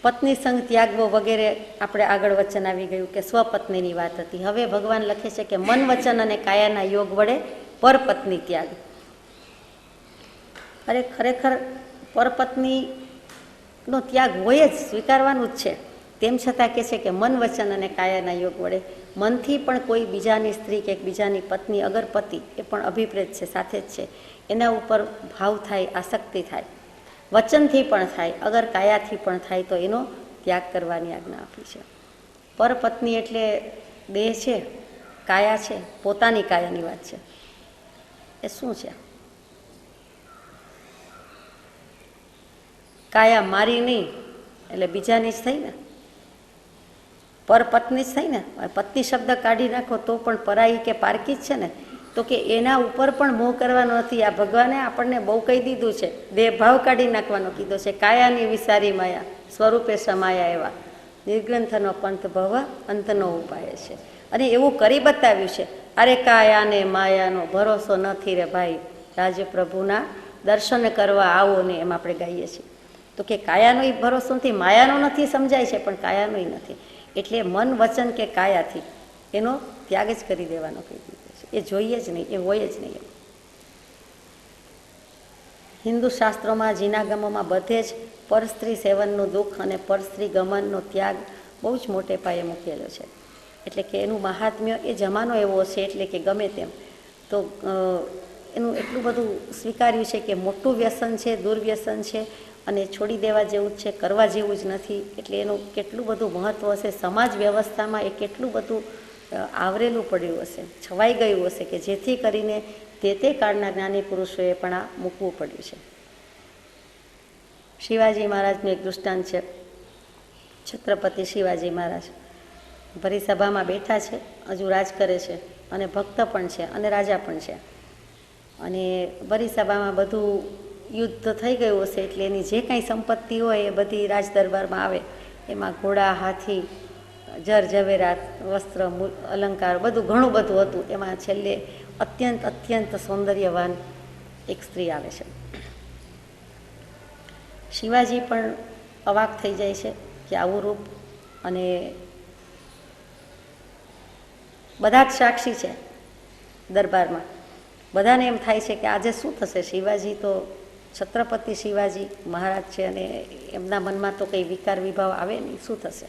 પત્ની સંગ ત્યાગવો વગેરે આપણે આગળ વચન આવી ગયું કે સ્વપત્નીની વાત હતી. હવે ભગવાન લખે છે કે મન વચન અને કાયાના યોગ વડે પરપત્ની ત્યાગ. અરે ખરેખર પરપત્નીનો ત્યાગ હોય જ, સ્વીકારવાનું જ છે. તેમ છતાં કહે છે કે મન વચન અને કાયાના યોગ વડે મનથી પણ કોઈ બીજાની સ્ત્રી કે બીજાની પત્ની અગર પતિ એ પણ અભિપ્રેત છે, સાથે જ છે, એના ઉપર ભાવ થાય, આસક્તિ થાય, વચનથી પણ થાય, અગર કાયાથી પણ થાય તો એનો ત્યાગ કરવાની આજ્ઞા આપી છે. પરપત્ની એટલે દેહ છે, કાયા છે, પોતાની કાયાની વાત છે. એ શું છે? કાયા મારી નહીં એટલે બીજાની જ થઈ ને, પરપત્ની જ થઈ ને. પત્ની શબ્દ કાઢી નાખો તો પણ પરાઈ કે પારકી જ છે ને. તો કે એના ઉપર પણ મોહ કરવાનો નથી. આ ભગવાને આપણને બહુ કહી દીધું છે, દેહ ભાવ કાઢી નાખવાનો કીધો છે. કાયાની વિસારી માયા સ્વરૂપે સમાયા એવા નિર્ગ્રંથનો પંથ ભવ અંતનો ઉપાય છે. અને એવું કરી બતાવ્યું છે. અરે કાયાને માયાનો ભરોસો નથી રે ભાઈ, રાજ્ય પ્રભુના દર્શન કરવા આવો ને, એમ આપણે ગાઈએ છીએ. તો કે કાયાનો ભરોસો નથી, માયાનો નથી સમજાય છે, પણ કાયાનો નથી. એટલે મન વચન કે કાયાથી એનો ત્યાગ જ કરી દેવાનો કહી દીધો છે. એ જોઈએ જ નહીં, એ હોય જ નહીં. હિન્દુ શાસ્ત્રોમાં, જીનાગમોમાં બધે જ પરસ્ત્રી સેવનનું દુઃખ અને પરસ્ત્રી ગમનનો ત્યાગ બહુ જ મોટે પાયે મૂકેલો છે. એટલે કે એનું મહાત્મ્ય એ જમાનો એવો છે, એટલે કે ગમે તેમ તો એનું એટલું બધું સ્વીકાર્યું છે કે મોટું વ્યસન છે, દુર્વ્યસન છે અને છોડી દેવા જેવું જ છે, કરવા જેવું જ નથી. એટલે એનું કેટલું બધું મહત્ત્વ હશે સમાજ વ્યવસ્થામાં, એ કેટલું બધું આવરેલું પડ્યું હશે, છવાઈ ગયું હશે, કે જેથી કરીને તે કાળના જ્ઞાની પુરુષોએ પણ આ મૂકવું પડ્યું છે. શિવાજી મહારાજનું એક દૃષ્ટાંત છે. છત્રપતિ શિવાજી મહારાજ ભરી સભામાં બેઠા છે, હજુ રાજ કરે છે, અને ભક્ત પણ છે અને રાજા પણ છે. અને ભરી સભામાં બધું યુદ્ધ થઈ ગયું હશે, એટલે એની જે કાંઈ સંપત્તિ હોય એ બધી રાજ દરબારમાં આવે. એમાં ઘોડા, હાથી, જર ઝવેરાત, વસ્ત્ર, અલંકાર, બધું ઘણું બધું હતું. એમાં છેલ્લે અત્યંત સૌંદર્યવાન એક સ્ત્રી આવે છે. શિવાજી પણ અવાક થઈ જાય છે કે આવું રૂપ, અને બધા જ સાક્ષી છે દરબારમાં. બધાને એમ થાય છે કે આજે શું થશે. શિવાજી તો છત્રપતિ શિવાજી મહારાજ છે, અને એમના મનમાં તો કંઈ વિકાર વિભાવ આવે નહીં, શું થશે.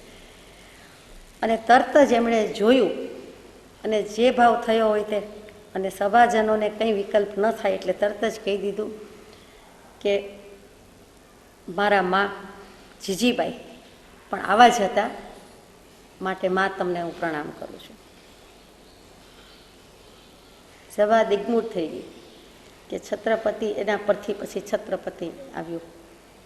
અને તરત જ એમણે જોયું, અને જે ભાવ થયો હોય તે, અને સભાજનોને કંઈ વિકલ્પ ન થાય એટલે તરત જ કહી દીધું કે મારા મા જીજીબાઈ પણ આવા જ હતા, માટે મા તમને હું પ્રણામ કરું છું. સભા દિગ્મૂઢ થઈ ગઈ કે છત્રપતિ, એના પરથી પછી છત્રપતિ આવ્યું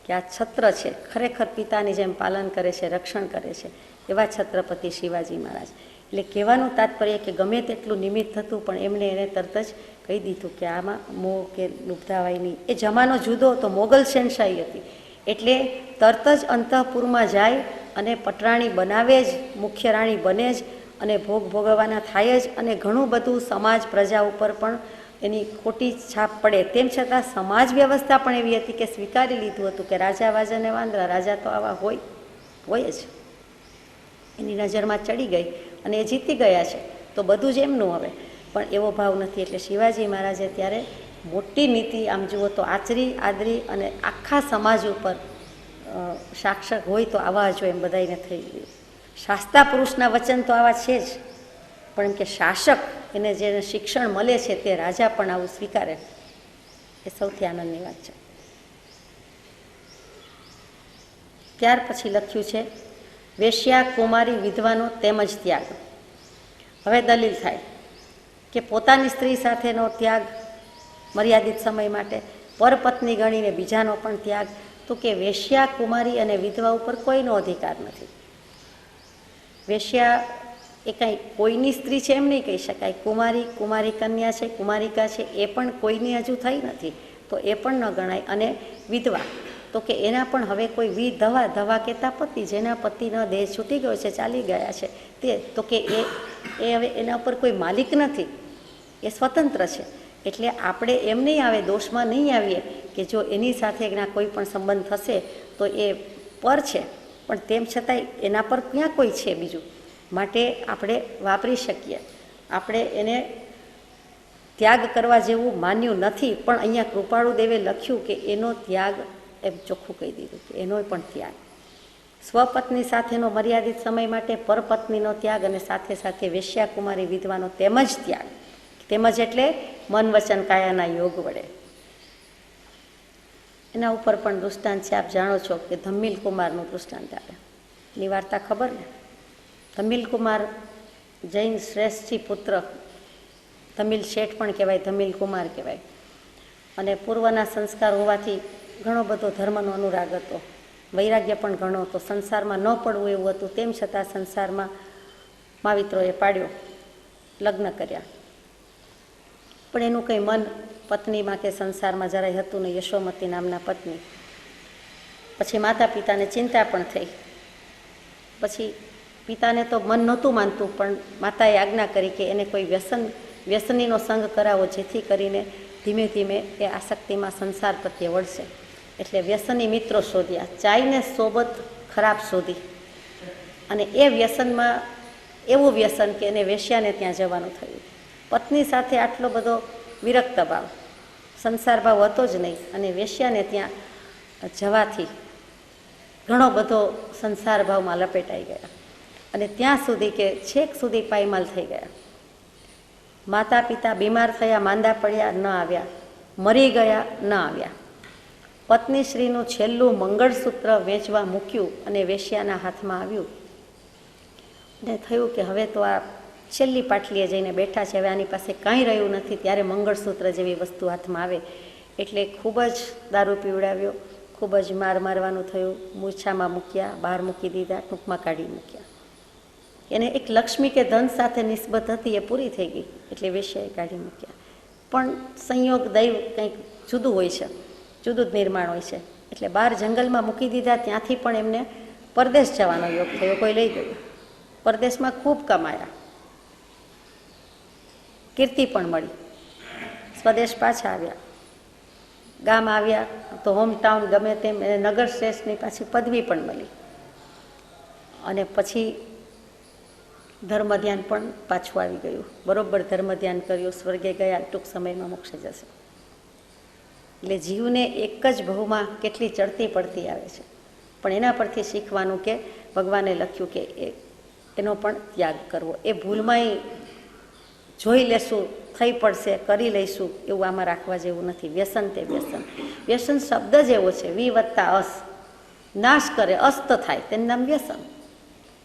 કે આ છત્ર છે, ખરેખર પિતાની જેમ પાલન કરે છે, રક્ષણ કરે છે, એવા છત્રપતિ શિવાજી મહારાજ. એટલે કહેવાનું તાત્પર્ય કે ગમે તેટલું નિમિત્ત થતું, પણ એમને એને તરત જ કહી દીધું કે આમાં મોહ કે લુબ્ધાવાય નહીં. એ જમાનો જુદો હતો, મોગલ શહેનશાહી હતી, એટલે તરત જ અંતઃપુરમાં જાય અને પટરાણી બનાવે જ, મુખ્ય રાણી બને જ, અને ભોગ ભોગવવાના થાય જ. અને ઘણું બધું સમાજ પ્રજા ઉપર પણ એની ખોટી છાપ પડે. તેમ છતાં સમાજ વ્યવસ્થા પણ એવી હતી કે સ્વીકારી લીધું હતું કે રાજા વાજાને વાંદરા, રાજા તો આવા હોય જ. એની નજરમાં ચડી ગઈ અને એ જીતી ગયા છે, તો બધું જ એમનું હવે. પણ એવો ભાવ નથી. એટલે શિવાજી મહારાજે ત્યારે મોટી નીતિ, આમ જુઓ તો આદરી અને આખા સમાજ ઉપર શાસક હોય તો આવા જ હોય એમ બધાને થઈ ગયું. શાસ્તા પુરુષના વચન તો આવા છે જ, પણ એમ કે શાસક, એને જેને શિક્ષણ મળે છે તે રાજા પણ આવું સ્વીકારે, એ સૌથી આનંદની વાત છે. ત્યાર પછી લખ્યું છે વેશ્યા, કુમારી, વિધવાનો તેમજ ત્યાગ. હવે દલીલ થાય કે પોતાની સ્ત્રી સાથેનો ત્યાગ મર્યાદિત સમય માટે, પરપત્ની ગણીને બીજાનો પણ ત્યાગ. તો કે વેશ્યા, કુમારી અને વિધવા ઉપર કોઈનો અધિકાર નથી. વેશ્યા એ કાંઈ કોઈની સ્ત્રી છે એમ નહીં કહી શકાય. કુમારી કન્યા છે, કુમારિકા છે, એ પણ કોઈની હજુ થઈ નથી, તો એ પણ ન ગણાય. અને વિધવા, તો કે એના પણ હવે કોઈ ધવા કહેતા પતિ, જેના પતિનો દેહ છૂટી ગયો છે, ચાલી ગયા છે તે, તો કે એ હવે એના ઉપર કોઈ માલિક નથી, એ સ્વતંત્ર છે. એટલે આપણે એમ નહીં આવે, દોષમાં નહીં આવીએ કે જો એની સાથે કોઈ પણ સંબંધ થશે તો એ પર છે, પણ તેમ છતાંય એના પર ક્યાં કોઈ છે બીજું, માટે આપણે વાપરી શકીએ. આપણે એને ત્યાગ કરવા જેવું માન્યું નથી, પણ અહીંયા કૃપાળુદેવે લખ્યું કે એનો ત્યાગ, એમ ચોખ્ખું કહી દીધું કે એનો પણ ત્યાગ, સ્વપત્ની સાથેનો મર્યાદિત સમય માટે પરપત્નીનો ત્યાગ, અને સાથે સાથે વેશ્યાકુમારી વિધવાનો તેમજ ત્યાગ, તેમજ એટલે મન વચન કાયાના યોગ વડે. એના ઉપર પણ દૃષ્ટાંત છે. આપ જાણો છો કે ધમ્મિલ કુમારનું દૃષ્ટાંત આવે, એની વાર્તા ખબર ને. ધમ્મિલ કુમાર જૈન શ્રેષ્ઠજી પુત્ર, ધમ્મિલ શેઠ પણ કહેવાય, ધમ્મિલ કુમાર કહેવાય, અને પૂર્વના સંસ્કાર હોવાથી ઘણો બધો ધર્મનો અનુરાગ હતો, વૈરાગ્ય પણ ઘણો હતો, સંસારમાં ન પડવું એવું હતું. તેમ છતાં સંસારમાં માવિત્રોએ પાડ્યો, લગ્ન કર્યા, પણ એનું કંઈ મન પત્નીમાં કે સંસારમાં જરાય હતું ને. યશોમતી નામના પત્ની. પછી માતા પિતાને ચિંતા પણ થઈ. પછી પિતાને તો મન નહોતું માનતું, પણ માતાએ આજ્ઞા કરી કે એને કોઈ વ્યસનીનો સંગ કરાવો, જેથી કરીને ધીમે ધીમે એ આસક્તિમાં સંસાર પ્રત્યે વળશે. એટલે વ્યસની મિત્રો શોધ્યા, ચાઈને સોબત ખરાબ શોધી, અને એ વ્યસનમાં એવું વ્યસન કે એને વેશ્યાને ત્યાં જવાનું થયું. પત્ની સાથે આટલો બધો વિરક્ત ભાવ, સંસાર ભાવ હતો જ નહીં, અને વેશ્યાને ત્યાં જવાથી ઘણો બધો સંસાર ભાવમાં લપેટાઈ ગયા, અને ત્યાં સુધી કે છેક સુધી પાયમાલ થઈ ગયા. માતા પિતા બીમાર થયા, માંદા પડ્યા, ન આવ્યા, મરી ગયા, ન આવ્યા. પત્નીશ્રીનું છેલ્લું મંગળસૂત્ર વેચવા મૂક્યું અને વેશ્યાના હાથમાં આવ્યું, અને થયું કે હવે તો આ છેલ્લી પાટલીએ જઈને બેઠા છે, હવે આની પાસે કાંઈ રહ્યું નથી. ત્યારે મંગળસૂત્ર જેવી વસ્તુ હાથમાં આવે એટલે ખૂબ જ દારૂ પીવડાવ્યો, ખૂબ જ મારવાનું થયું, મૂછામાં મૂક્યા, બહાર મૂકી દીધા, ટૂંકમાં કાઢી મૂક્યા. એને એક લક્ષ્મી કે ધન સાથે નિસ્બત હતી, એ પૂરી થઈ ગઈ, એટલે વેશ્યાએ કાઢી મૂક્યા. પણ સંયોગ દૈવ કંઈક જુદું હોય છે, જુદું જ નિર્માણ હોય છે. એટલે બહાર જંગલમાં મૂકી દીધા. ત્યાંથી પણ એમને પરદેશ જવાનો યોગ થયો, કોઈ લઈ ગયું. પરદેશમાં ખૂબ કમાયા, કીર્તિ પણ મળી. સ્વદેશ પાછા આવ્યા, ગામ આવ્યા તો હોમટાઉન ગમે તેમ એને નગર શ્રેષ્ઠની પાછી પદવી પણ મળી. અને પછી ધર્મ ધ્યાન પણ પાછું આવી ગયું, બરોબર ધર્મ ધ્યાન કર્યું, સ્વર્ગે ગયા, ટૂંક સમયમાં મોક્ષ જશે. એટલે જીવને એક જ ભવમાં કેટલી ચડતી પડતી આવે છે, પણ એના પરથી શીખવાનું કે ભગવાને લખ્યું કે એનો પણ ત્યાગ કરવો. એ ભૂલમાંય જોઈ લેશું, થઈ પડશે, કરી લઈશું, એવું આમાં રાખવા જેવું નથી. વ્યસન તે વ્યસન, વ્યસન શબ્દ જ એવો છે, વી વત્તા અસ, નાશ કરે, અસ્ત થાય, તેનું નામ વ્યસન.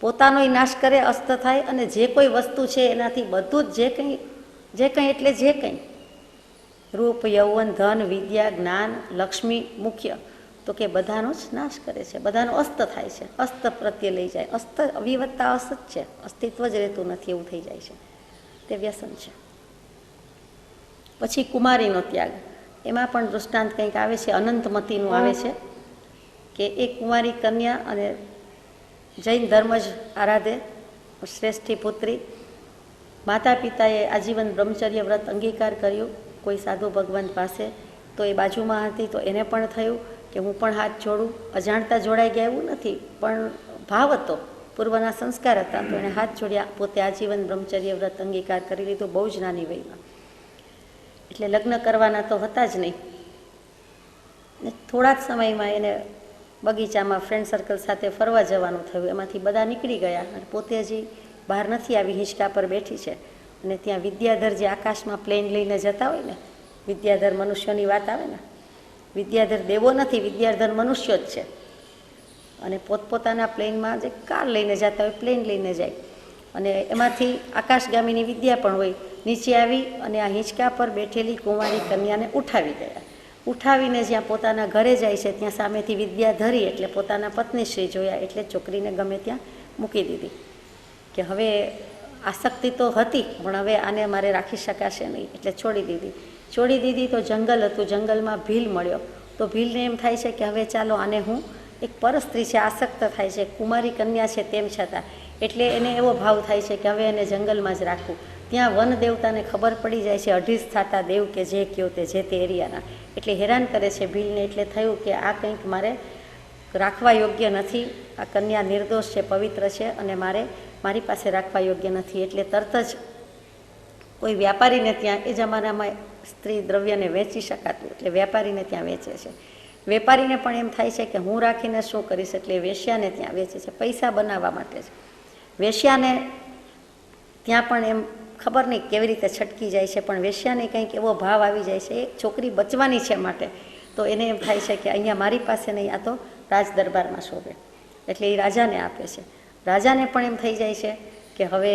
પોતાનોય નાશ કરે, અસ્ત થાય, અને જે કોઈ વસ્તુ છે એનાથી બધું જ જે કંઈ એટલે જે કંઈ રૂપ, યૌવન, ધન, વિદ્યા, જ્ઞાન, લક્ષ્મી મુખ્ય, તો કે બધાનો જ નાશ કરે છે, બધાનો અસ્ત થાય છે, અસ્ત પ્રત્યે લઈ જાય. અસ્ત અવિવત્તા અસ જ છે, અસ્તિત્વ જ રહેતું નથી એવું થઈ જાય છે, તે વ્યસન છે. પછી કુમારીનો ત્યાગ, એમાં પણ દૃષ્ટાંત કંઈક આવે છે, અનંતમતીનું આવે છે કે એ કુંવારી કન્યા અને જૈન ધર્મ જ આરાધે, શ્રેષ્ઠી પુત્રી. માતા પિતાએ આજીવન બ્રહ્મચર્ય વ્રત અંગીકાર કર્યું કોઈ સાધુ ભગવાન પાસે, તો એ બાજુમાં હતી, તો એને પણ થયું કે હું પણ હાથ જોડું. અજાણતા જોડાઈ ગયા એવું નથી, પણ ભાવ હતો, પૂર્વના સંસ્કાર હતા, તો એણે હાથ જોડ્યા. પોતે આજીવન બ્રહ્મચર્ય વ્રત અંગીકાર કરી લીધું, બહુ જ નાની વયમાં. એટલે લગ્ન કરવાના તો હતા જ નહીં. ને થોડા જ સમયમાં એને બગીચામાં ફ્રેન્ડ સર્કલ સાથે ફરવા જવાનું થયું, એમાંથી બધા નીકળી ગયા, અને પોતે હજી બહાર નથી આવી, હિંચકા પર બેઠી છે. અને ત્યાં વિદ્યાધર જે આકાશમાં પ્લેન લઈને જતા હોય ને, વિદ્યાધર મનુષ્યોની વાત આવે ને, વિદ્યાધર દેવો નથી, વિદ્યાધર મનુષ્યો જ છે. અને પોતપોતાના પ્લેનમાં જે કાર લઈને જતા હોય, પ્લેન લઈને જાય, અને એમાંથી આકાશગામીની વિદ્યા પણ હોય, નીચે આવી અને આ હિંચકા પર બેઠેલી કુંવારી કન્યાને ઉઠાવી ગયા. ઉઠાવીને જ્યાં પોતાના ઘરે જાય છે ત્યાં સામેથી વિદ્યા ધરી, એટલે પોતાના પત્નીશ્રી જોયા, એટલે છોકરીને ગમે ત્યાં મૂકી દીધી કે હવે આસક્તિ તો હતી, પણ હવે આને મારે રાખી શકાશે નહીં, એટલે છોડી દીધી. તો જંગલ હતું, જંગલમાં ભીલ મળ્યો, તો ભીલને એમ થાય છે કે હવે ચાલો આને હું, એક પરસ્ત્રી છે, આસક્ત થાય છે, કુમારી કન્યા છે તેમ છતાં, એટલે એને એવો ભાવ થાય છે કે હવે એને જંગલમાં જ રાખવું. ત્યાં વન દેવતાને ખબર પડી જાય છે, અઢીસ થતા દેવ કે જે કયો તે જે તે એરિયાના, એટલે હેરાન કરે છે ભીલને. એટલે થયું કે આ કંઈક મારે રાખવા યોગ્ય નથી, આ કન્યા નિર્દોષ છે, પવિત્ર છે અને મારી પાસે રાખવા યોગ્ય નથી. એટલે તરત જ કોઈ વ્યાપારીને ત્યાં, એ જમાનામાં સ્ત્રી દ્રવ્યને વેચી શકાતું, એટલે વ્યાપારીને ત્યાં વેચે છે. વેપારીને પણ એમ થાય છે કે હું રાખીને શું કરીશ, એટલે વેશ્યાને ત્યાં વેચે છે, પૈસા બનાવવા માટે છે. વેશ્યાને ત્યાં પણ એમ ખબર નહીં કેવી રીતે છટકી જાય છે, પણ વેશ્યાને કંઈક એવો ભાવ આવી જાય છે, એક છોકરી બચવાની છે માટે, તો એને એમ થાય છે કે અહીંયા મારી પાસે નહીં, આ તો રાજ દરબારમાં શોભે, એટલે એ રાજાને આપે છે. રાજાને પણ એમ થઈ જાય છે કે હવે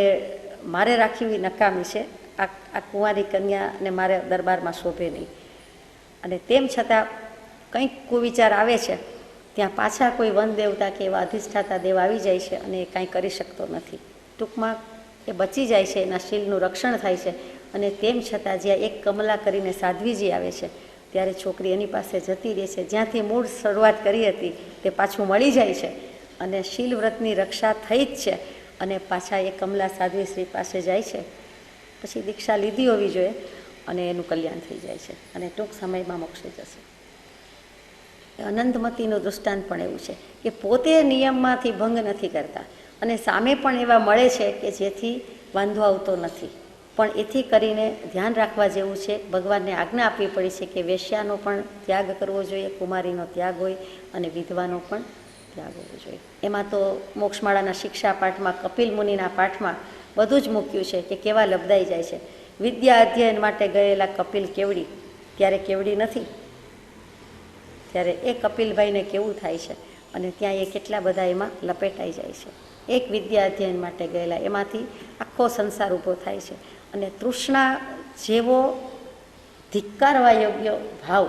મારે રાખવી નકામી છે, આ કુંવારી કન્યાને મારે દરબારમાં શોભે નહીં. અને તેમ છતાં કંઈક કુવિચાર આવે છે, ત્યાં પાછા કોઈ વન દેવતા કે એવા અધિષ્ઠાતા દેવ આવી જાય છે અને એ કાંઈ કરી શકતો નથી. ટૂંકમાં એ બચી જાય છે, એના શીલનું રક્ષણ થાય છે. અને તેમ છતાં જ્યાં એક કમલા કરીને સાધ્વીજી આવે છે, ત્યારે છોકરી એની પાસે જતી રહે છે, જ્યાંથી મૂળ શરૂઆત કરી હતી તે પાછું મળી જાય છે અને શીલ વ્રતની રક્ષા થઈ જ છે. અને પાછા એ કમલા સાધ્વી શ્રી પાસે જાય છે, પછી દીક્ષા લીધી હોવી જોઈએ અને એનું કલ્યાણ થઈ જાય છે અને ટૂંક સમયમાં મોક્ષે જશે. અનંતમતીનું દૃષ્ટાંત પણ એવું છે કે પોતે નિયમમાંથી ભંગ નથી કરતા અને સામે પણ એવા મળે છે કે જેથી વાંધો આવતો નથી, પણ એથી કરીને ધ્યાન રાખવા જેવું છે. ભગવાનને આજ્ઞા આપવી પડી છે કે વેશ્યાનો પણ ત્યાગ કરવો જોઈએ, કુમારીનો ત્યાગ હોય અને વિધવાનો પણ ત્યાગ હોવો જોઈએ. એમાં તો મોક્ષમાળાના શિક્ષા પાઠમાં, કપિલ મુનિના પાઠમાં બધું જ મૂક્યું છે કે કેવા લબદાઈ જાય છે. વિદ્યા અધ્યયન માટે ગયેલા કપિલ કેવડી, ત્યારે કેવડી નથી, ત્યારે એ કપિલભાઈને કેવું થાય છે અને ત્યાં એ કેટલા બધા એમાં લપેટાઈ જાય છે. એક વિદ્યા અધ્યયન માટે ગયેલા, એમાંથી આખો સંસાર ઊભો થાય છે. અને તૃષ્ણા જેવો ધિક્કારવા યોગ્ય ભાવ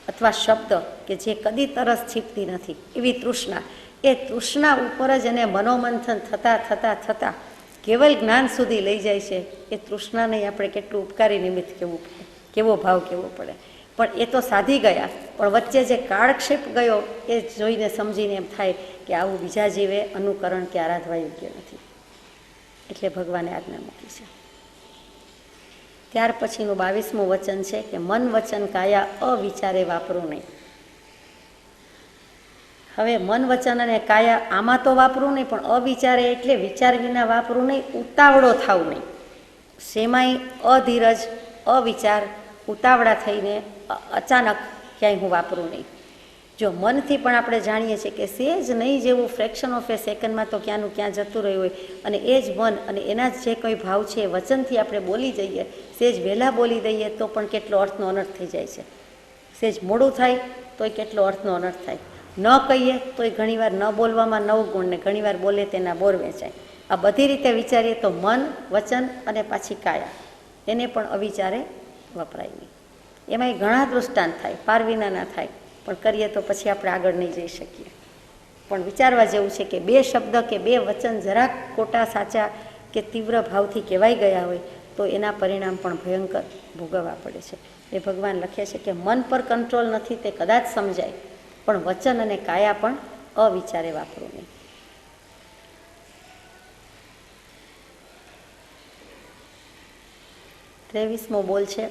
અથવા શબ્દ કે જે કદી તરસ છીપતી નથી, એવી તૃષ્ણા, એ તૃષ્ણા ઉપર જ એને મનોમંથન થતાં કેવલ જ્ઞાન સુધી લઈ જાય છે. એ તૃષ્ણાને આપણે કેટલું ઉપકારી નિમિત્ત કહેવું પડે, કેવો ભાવ કહેવો પડે. પણ એ તો સાધી ગયા, પણ વચ્ચે જે કાળક્ષેપ ગયો એ જોઈને સમજીને એમ થાય કે આવું બીજા જીવે અનુકરણ કે આરાધવા યોગ્ય નથી, એટલે ભગવાને આજ્ઞા મૂકી છે. ત્યાર પછીનું 22મું વચન છે કે મન વચન કાયા અવિચારે વાપરું નહીં. હવે મન વચન અને કાયા આમાં તો વાપરું નહીં, પણ અવિચારે એટલે વિચાર વિના વાપરું નહીં, ઉતાવળો થાવ નહીં. શેમાંય અધીરજ, અવિચાર, ઉતાવળા થઈને અચાનક ક્યાંય હું વાપરું નહીં. જો મનથી પણ આપણે જાણીએ છીએ કે સેજ નહીં જેવું ફ્રેક્શન ઓફ એ સેકન્ડમાં તો ક્યાંનું ક્યાં જતું રહ્યું હોય, અને એ જ મન અને એના જ જે કોઈ ભાવ છે એ વચનથી આપણે બોલી જઈએ, સેજ વહેલા બોલી દઈએ તો પણ કેટલો અર્થનો અનર્થ થઈ જાય છે. સેજ મોડું થાય તોય કેટલો અર્થનો અનર્થ થાય. ન કહીએ તોય ઘણીવાર ન બોલવામાં 9 ગુણ ને ઘણીવાર બોલે તેના બોર વેચાય. આ બધી રીતે વિચારીએ તો મન, વચન અને પાછી કાયા, એને પણ અવિચારે વપરાય નહીં. એમાંય ઘણા દૃષ્ટાંત થાય, પાર વિના ના થાય, પણ કરીએ તો પછી આપણે આગળ નહીં જઈ શકીએ. પણ વિચારવા જેવું છે કે 2 શબ્દ કે 2 વચન જરાક ખોટા સાચા કે તીવ્ર ભાવથી કહેવાઈ ગયા હોય તો એના પરિણામ પણ ભયંકર ભોગવવા પડે છે. એ ભગવાન લખે છે કે મન પર કંટ્રોલ નથી તે કદાચ સમજાય, પણ વચન અને કાયા પણ અવિચારે વાપરો નહીં. ત્રેવીસમો બોલ છે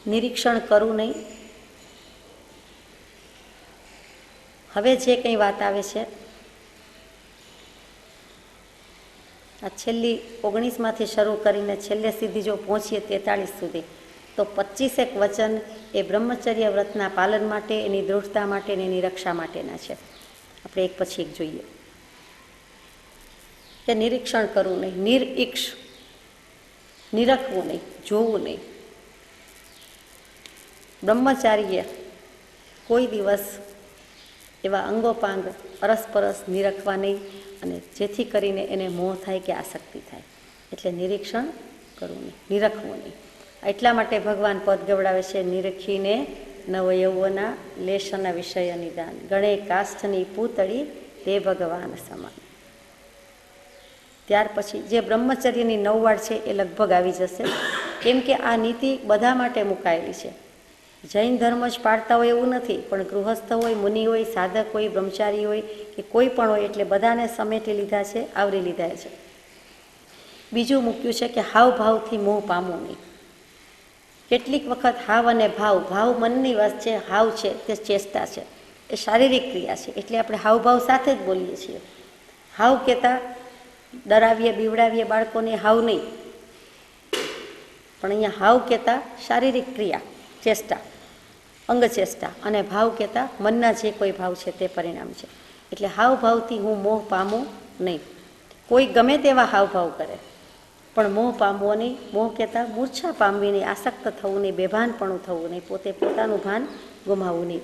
નિરીક્ષણ કરવું નહીં. હવે જે કંઈ વાત આવે છે આ છેલ્લી 19માંથી શરૂ કરીને છેલ્લે સીધી જો પહોંચીએ 43 સુધી, તો 25 વચન એ બ્રહ્મચર્ય વ્રતના પાલન માટે, એની દૃઢતા માટે અને એની રક્ષા માટેના છે. આપણે એક પછી એક જોઈએ કે નિરીક્ષણ કરવું નહીં, નિરીક્ષ, નિરખવું નહીં, જોવું નહીં. બ્રહ્મચારીએ કોઈ દિવસ એવા અંગોપાંગ અરસપરસ નિરખવા નહીં, અને જેથી કરીને એને મોહ થાય કે આસક્તિ થાય. એટલે નિરીક્ષણ કરવું નહીં, નિરખવું નહીં. એટલા માટે ભગવાન પદ ગવડાવે છે નિરખીને નવયૌવના લેશના વિષય નિદાન, ગણે કાષ્ઠની પૂતળી તે ભગવાન સમાન. ત્યાર પછી જે બ્રહ્મચર્યની 9 વાડ છે એ લગભગ આવી જશે, કેમ કે આ નીતિ બધા માટે મુકાયેલી છે. જૈન ધર્મ જ પાળતા હોય એવું નથી, પણ ગૃહસ્થ હોય, મુનિ હોય, સાધક હોય, બ્રહ્મચારી હોય કે કોઈ પણ હોય, એટલે બધાને સમેટી લીધા છે, આવરી લીધા છે. બીજું મૂક્યું છે કે હાવભાવથી મોહ પામવું નહીં, કેટલીક વખત હાવ અને ભાવ, ભાવ મનની વાત છે, હાવ છે તે ચેષ્ટા છે, એ શારીરિક ક્રિયા છે, એટલે આપણે હાવભાવ સાથે જ બોલીએ છીએ. હાવ કહેતા ડરાવીએ બીવડાવીએ બાળકોને હાવ નહીં, પણ અહીંયા હાવ કહેતા શારીરિક ક્રિયા, ચેષ્ટા, અંગચેષ્ટા, અને ભાવ કહેતા મનના જે કોઈ ભાવ છે તે પરિણામ છે. એટલે હાવભાવથી હું મોહ પામું નહીં. કોઈ ગમે તેવા હાવભાવ કરે પણ મોહ પામવો નહીં. મોહ કહેતા મૂર્છા પામવી નહીં, આસક્ત થવું નહીં, બેભાનપણું થવું નહીં, પોતે પોતાનું ભાન ગુમાવવું નહીં.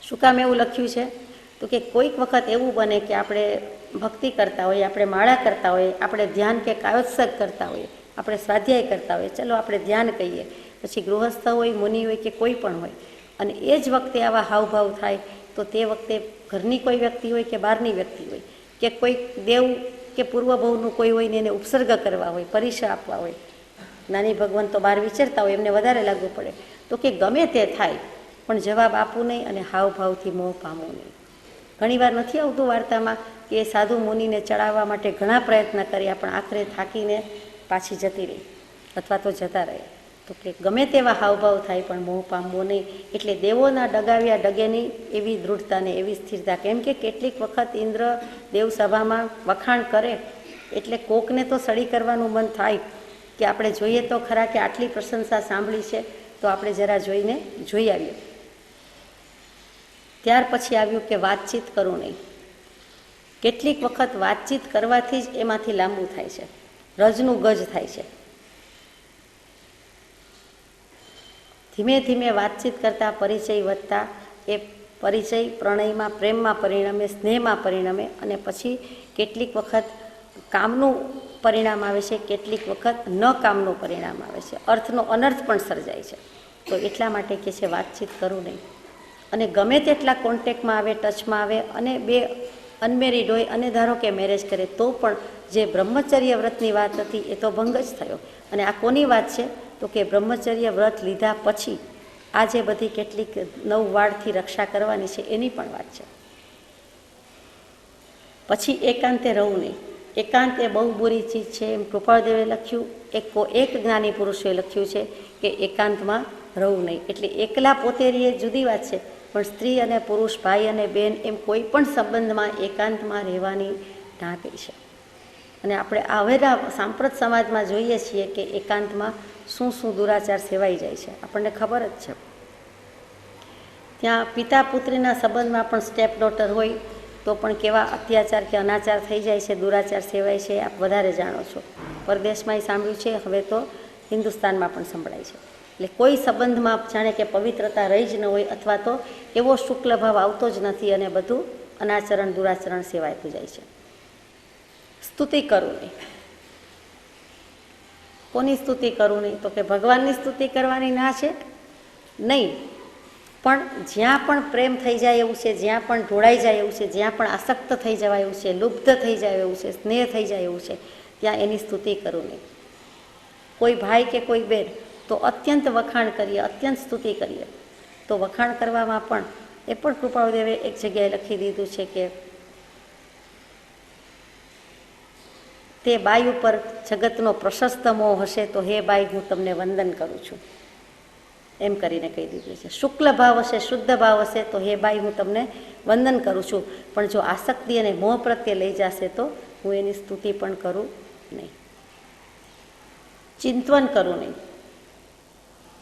શું કામ એવું લખ્યું છે? તો કે કોઈક વખત એવું બને કે આપણે ભક્તિ કરતા હોઈએ, આપણે માળા કરતા હોઈએ, આપણે ધ્યાન કે કાયોત્સર્ગ કરતા હોઈએ, આપણે સ્વાધ્યાય કરતા હોઈએ, ચલો આપણે ધ્યાન કહીએ, પછી ગૃહસ્થ હોય, મુનિ હોય કે કોઈ પણ હોય, અને એ જ વખતે આવા હાવભાવ થાય તો તે વખતે ઘરની કોઈ વ્યક્તિ હોય કે બહારની વ્યક્તિ હોય કે કોઈ દેવ કે પૂર્વભવનું કોઈ હોય ને એને ઉપસર્ગ કરવા હોય, પરિસર આપવા હોય, નાની ભગવાન તો બહાર વિચરતા હોય એમને વધારે લાગુ પડે, તો કે ગમે તે થાય પણ જવાબ આપવું નહીં અને હાવભાવથી મોહ પામવું નહીં. ઘણીવાર નથી આવતું વાર્તામાં કે એ સાધુ મુનિને ચડાવવા માટે ઘણા પ્રયત્ન કર્યા પણ આખરે થાકીને પાછી જતી રહી અથવા તો જતા રહે. તો કે ગમે તેવા હાવભાવ થાય પણ મોહ પામવો નહીં. એટલે દેવોના ડગાવ્યા ડગેની એવી દૃઢતા ને એવી સ્થિરતા. કેમ કે કેટલીક વખત ઇન્દ્ર દેવસભામાં વખાણ કરે એટલે કોકને તો સડી કરવાનું મન થાય કે આપણે જોઈએ તો ખરા કે આટલી પ્રશંસા સાંભળી છે તો આપણે જરા જોઈને જોઈ આવીએ. ત્યાર પછી આવ્યું કે વાતચીત કરવું નહીં. કેટલીક વખત વાતચીત કરવાથી જ એમાંથી લાંબુ થાય છે, રજનું ગજ થાય છે. ધીમે ધીમે વાતચીત કરતાં પરિચય વધતા એ પરિચય પ્રણયમાં, પ્રેમમાં પરિણમે, સ્નેહમાં પરિણમે, અને પછી કેટલીક વખત કામનું પરિણામ આવે છે, કેટલીક વખત ન કામનું પરિણામ આવે છે, અર્થનો અનર્થ પણ સર્જાય છે. તો એટલા માટે કે છે વાતચીત કરવું નહીં. અને ગમે તેટલા કોન્ટેક્ટમાં આવે, ટચમાં આવે, અને બે અનમેરિડ હોય અને ધારો કે મેરેજ કરે તો પણ જે બ્રહ્મચર્ય વ્રતની વાત હતી એ તો ભંગ જ થયો. અને આ કોની વાત છે? તો કે બ્રહ્મચર્ય વ્રત લીધા પછી આ જે બધી કેટલીક નવવાળથી રક્ષા કરવાની છે એની પણ વાત છે. પછી એકાંતે રહવું નહીં. એકાંત એ બહુ બુરી ચીજ છે એમ કૃપાળદેવે લખ્યું. એક જ્ઞાની પુરુષોએ લખ્યું છે કે એકાંતમાં રહવું નહીં. એટલે એકલા પોતે રહીએ જુદી વાત છે, પણ સ્ત્રી અને પુરુષ, ભાઈ અને બહેન, એમ કોઈ પણ સંબંધમાં એકાંતમાં રહેવાની ના કહી છે. અને આપણે આવેલા સાંપ્રત સમાજમાં જોઈએ છીએ કે એકાંતમાં શું શું દુરાચાર સેવાઈ જાય છે, આપણને ખબર જ છે. ત્યાં પિતા પુત્રીના સંબંધમાં પણ સ્ટેપ ડોટર હોય તો પણ કેવા અત્યાચાર કે અનાચાર થઈ જાય છે, દુરાચાર સેવાય છે, આપ વધારે જાણો છો. પરદેશમાંય સાંભળ્યું છે, હવે તો હિન્દુસ્તાનમાં પણ સંભળાય છે. એટલે કોઈ સંબંધમાં જાણે કે પવિત્રતા રહી જ ન હોય અથવા તો એવો શુક્લ ભાવ આવતો જ નથી અને બધું અનાચરણ દુરાચરણ સેવાયતું જાય છે. સ્તુતિ કરવું નહીં. કોની સ્તુતિ કરવું નહીં? તો કે ભગવાનની સ્તુતિ કરવાની ના છે નહીં, પણ જ્યાં પણ પ્રેમ થઈ જાય એવું છે, જ્યાં પણ ઢોળાઈ જાય એવું છે, જ્યાં પણ આસક્ત થઈ જવાય એવું છે, લુબ્ધ થઈ જાય એવું છે, સ્નેહ થઈ જાય એવું છે, ત્યાં એની સ્તુતિ કરવું નહીં. કોઈ ભાઈ કે કોઈ બેન તો અત્યંત વખાણ કરીએ, અત્યંત સ્તુતિ કરીએ, તો વખાણ કરવામાં પણ એ પણ કૃપાળદેવે એક જગ્યાએ લખી દીધું છે કે તે બાઈ ઉપર જગતનો પ્રશસ્ત મોહ હશે તો હે બાઈ હું તમને વંદન કરું છું, એમ કરીને કહી દીધું છે. શુક્લ ભાવ હશે, શુદ્ધ ભાવ હશે તો હે બાઈ હું તમને વંદન કરું છું, પણ જો આસક્તિ અને મોહ પ્રત્યે લઈ જશે તો હું એની સ્તુતિ પણ કરું નહીં. ચિંતવન કરવું નહીં.